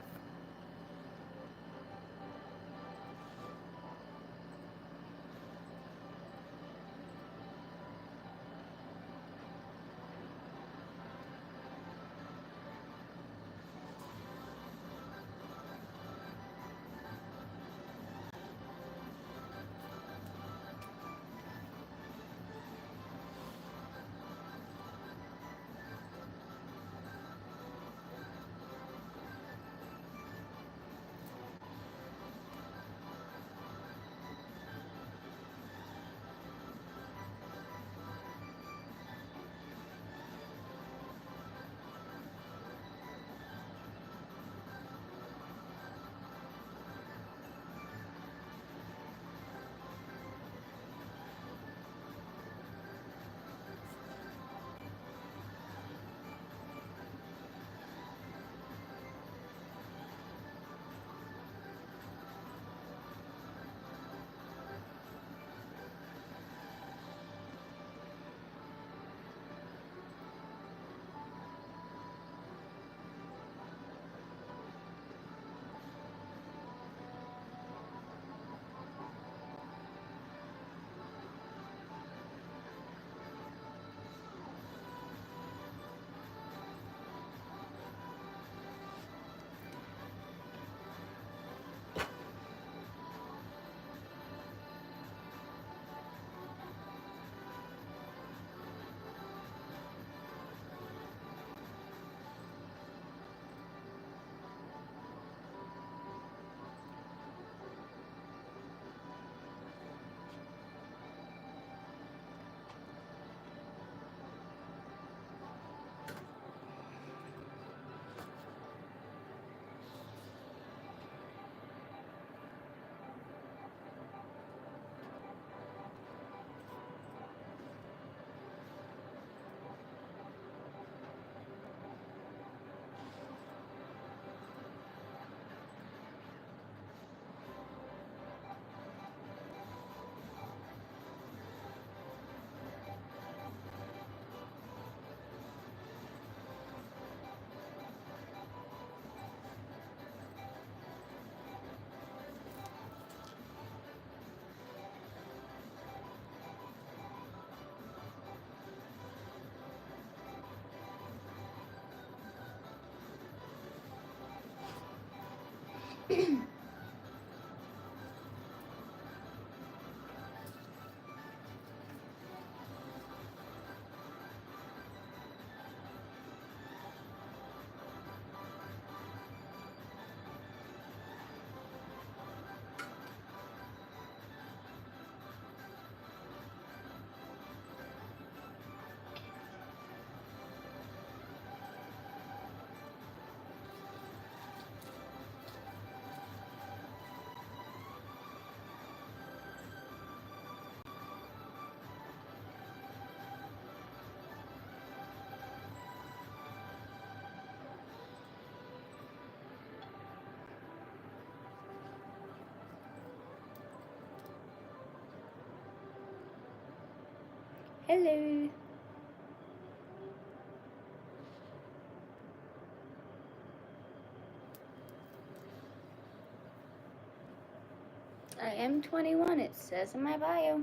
Hello. I am 21, it says in my bio.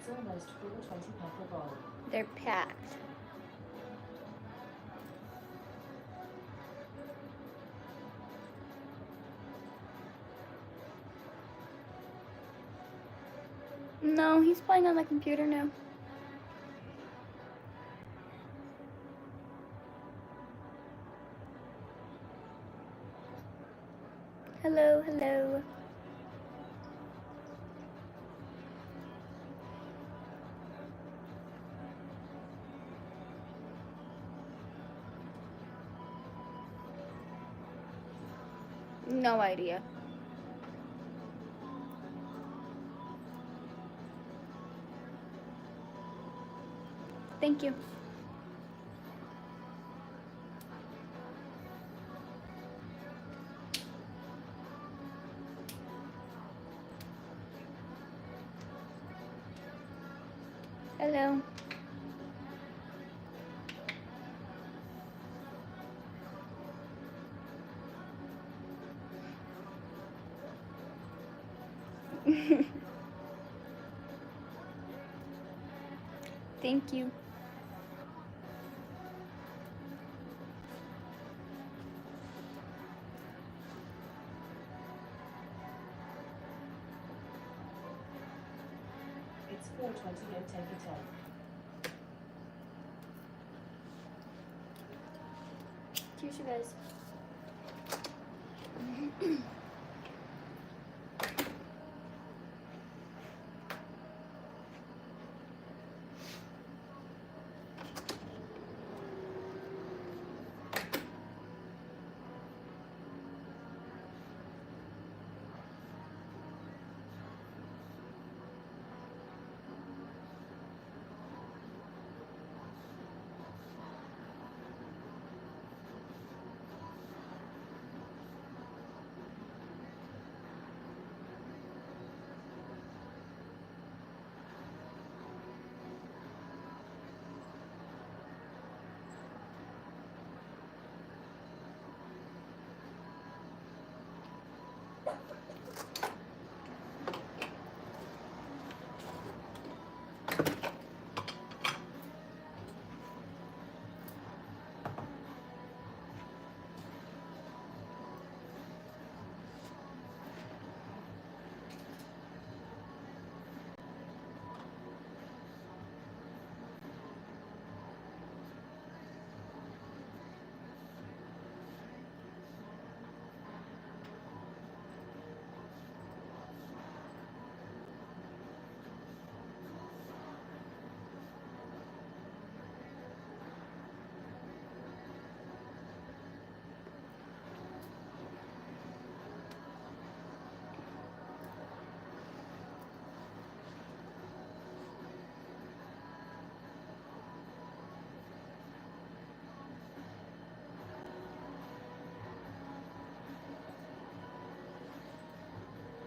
It's almost 4:20 per bowl. They're packed. No, he's playing on the computer now. Hello, hello. No idea. Thank you. Hello. Thank you. It's 4:20 and take it off. Cheers, you guys.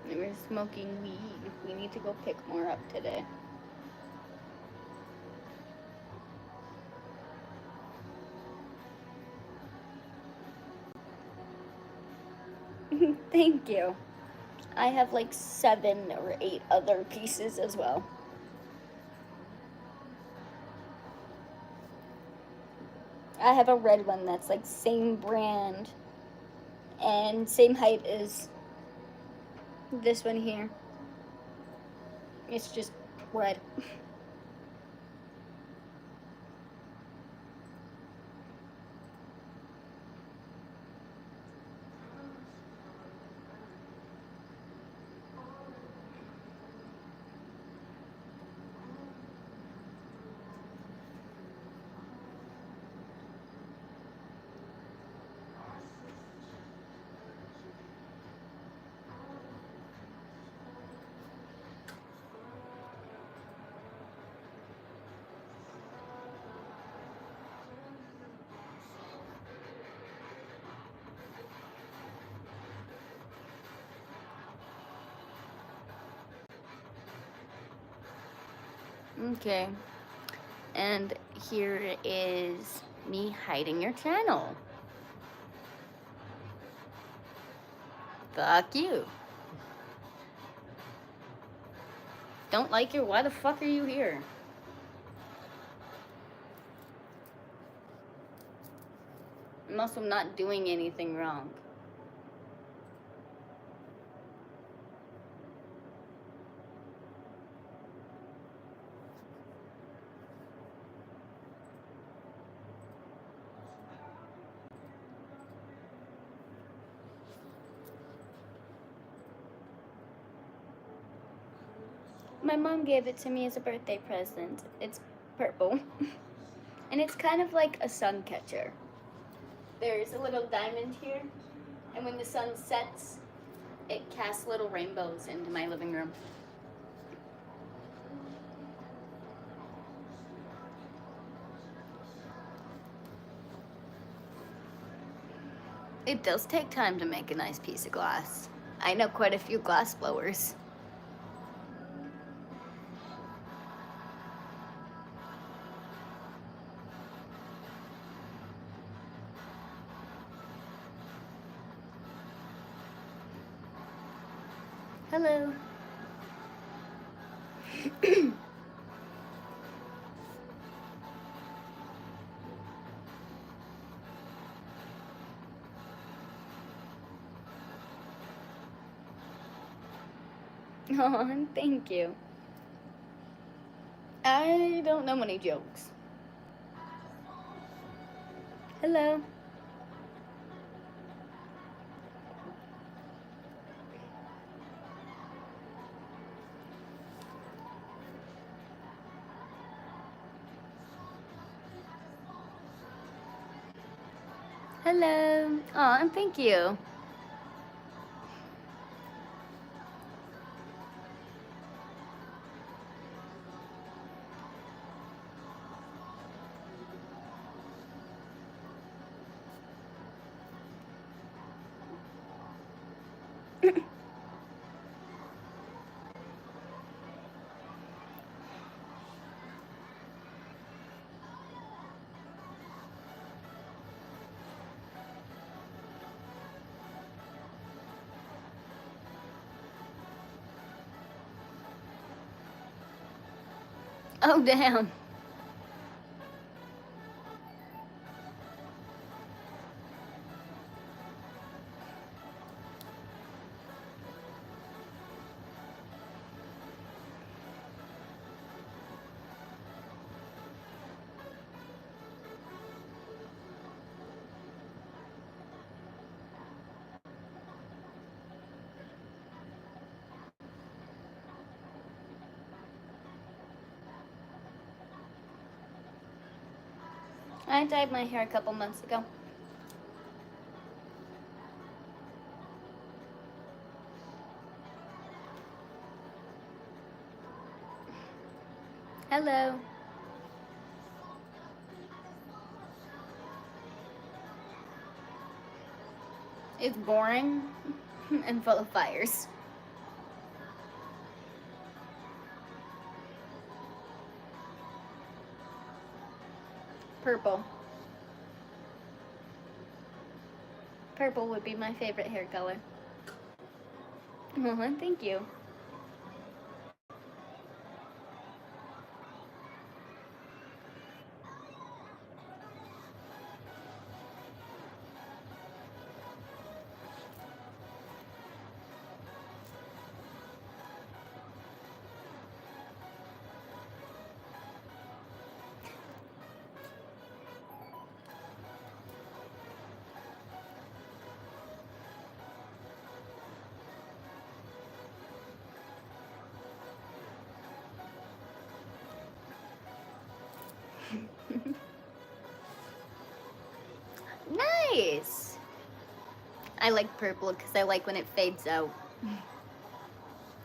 We're smoking weed. We need to go pick more up today. Thank you. I have like 7 or 8 other pieces as well. I have a red one that's like same brand and same height as this one here. It's just red. Okay. And here is me hiding your channel. Fuck you. don't like you, why the fuck are you here? I'm also not doing anything wrong. My mom gave it to me as a birthday present. It's purple. And it's kind of like a sun catcher. There's a little diamond here, and when the sun sets, it casts little rainbows into my living room. It does take time to make a nice piece of glass. I know quite a few glass blowers. Hello. Oh, thank you. I don't know any jokes. Hello. Hello. Oh, thank you. Oh, damn. I dyed my hair a couple months ago. Hello. It's boring and full of fires. Purple. Purple would be my favorite hair color. Oh, thank you. Nice. I like purple because I like when it fades out.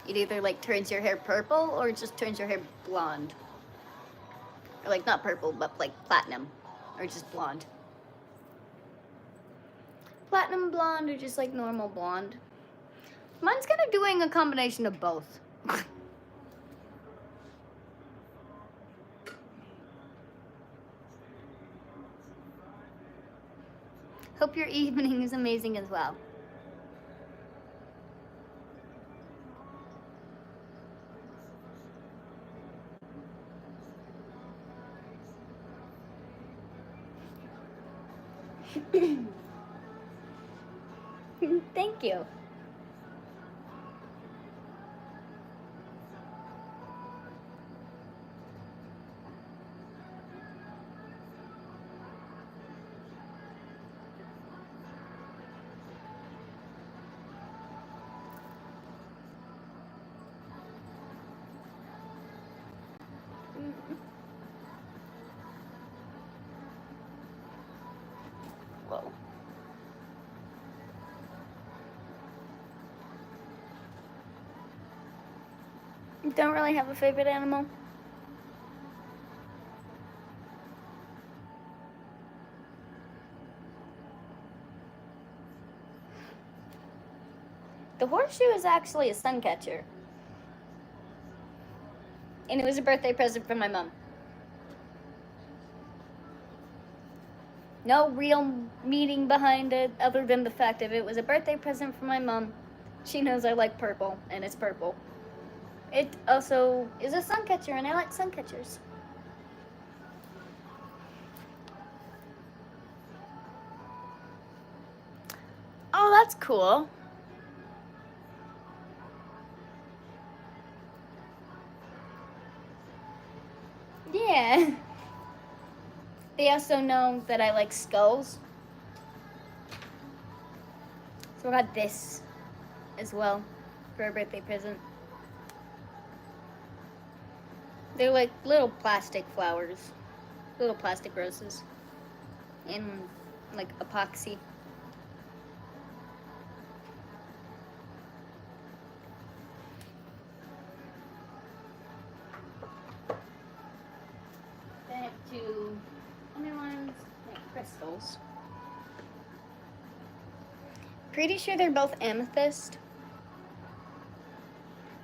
It either like turns your hair purple or it just turns your hair blonde. Or like not purple, but like platinum. Or just blonde. Platinum blonde or just like normal blonde. Mine's kind of doing a combination of both. Hope your evening is amazing as well. Thank you. Whoa. Don't really have a favorite animal. The horseshoe is actually a sun catcher. And it was a birthday present from my mom. No real meaning behind it other than the fact that it was a birthday present from my mom. She knows I like purple, and it's purple. It also is a sun catcher, and I like sun catchers. Oh, that's cool. Yeah. They also know that I like skulls. So I got this as well for a birthday present. They're like little plastic flowers, little plastic roses, and like epoxy. Then I have two other ones, like crystals. Pretty sure they're both amethyst.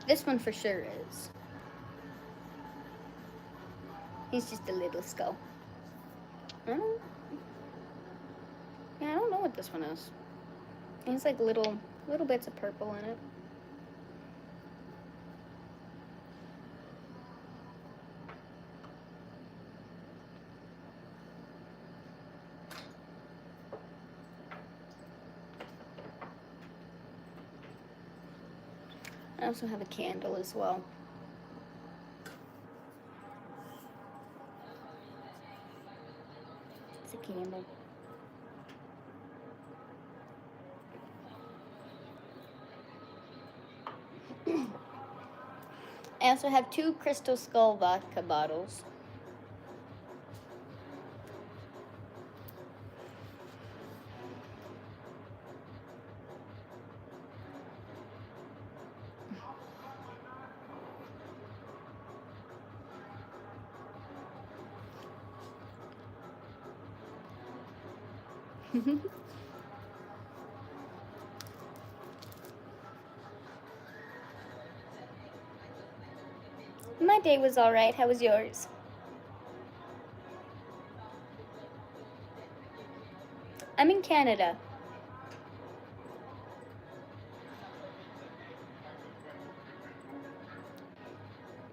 This one for sure is. He's just a little skull. I don't know what this one is. It has like little bits of purple in it. I also have a candle as well. It's a candle. I also have two Crystal Skull vodka bottles. My day was alright. How was yours? I'm in Canada.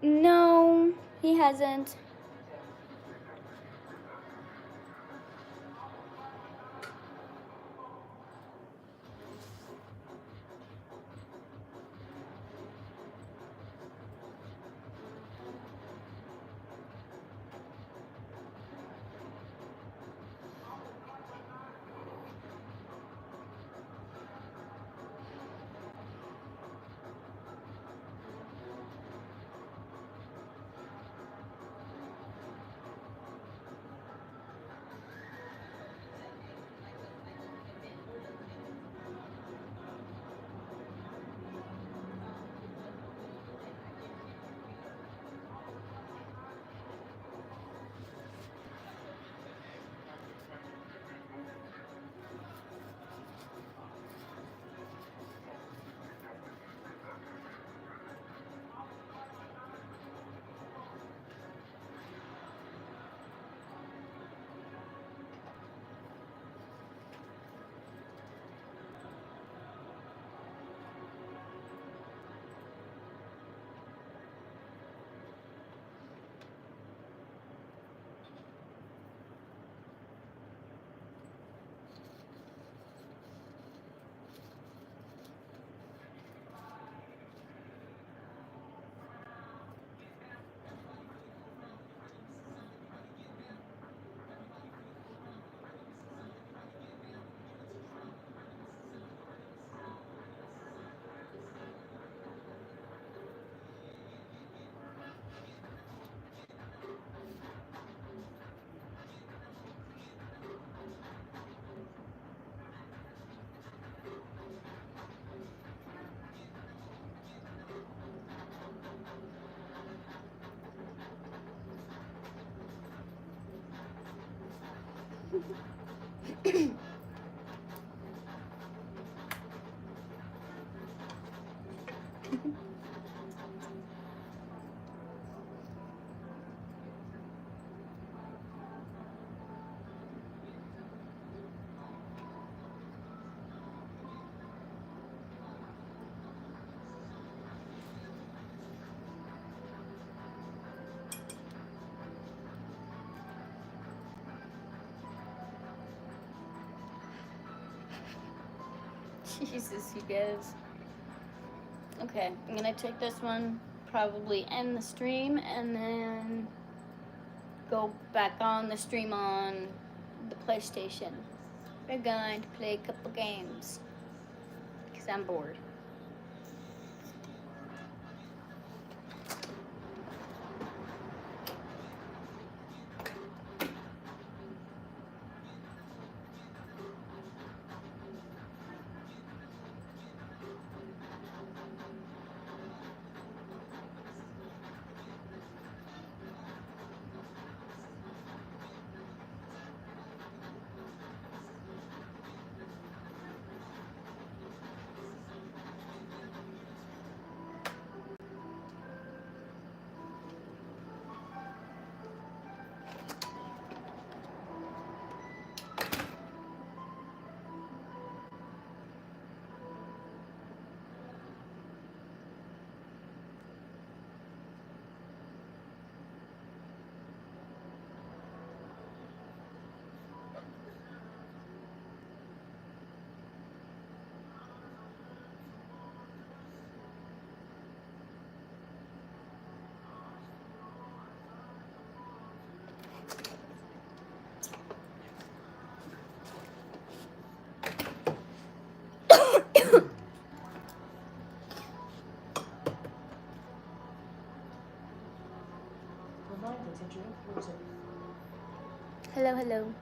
No, he hasn't. Jesus, you guys. Okay, I'm gonna take this one, probably end the stream, and then go back on the stream on the PlayStation. We're going to play a couple games, because I'm bored. Reminder to drink water. Hello, hello.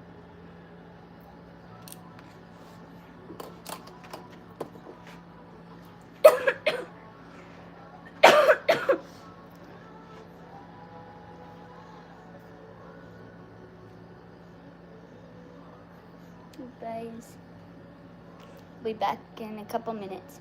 You guys. Be back in a couple minutes.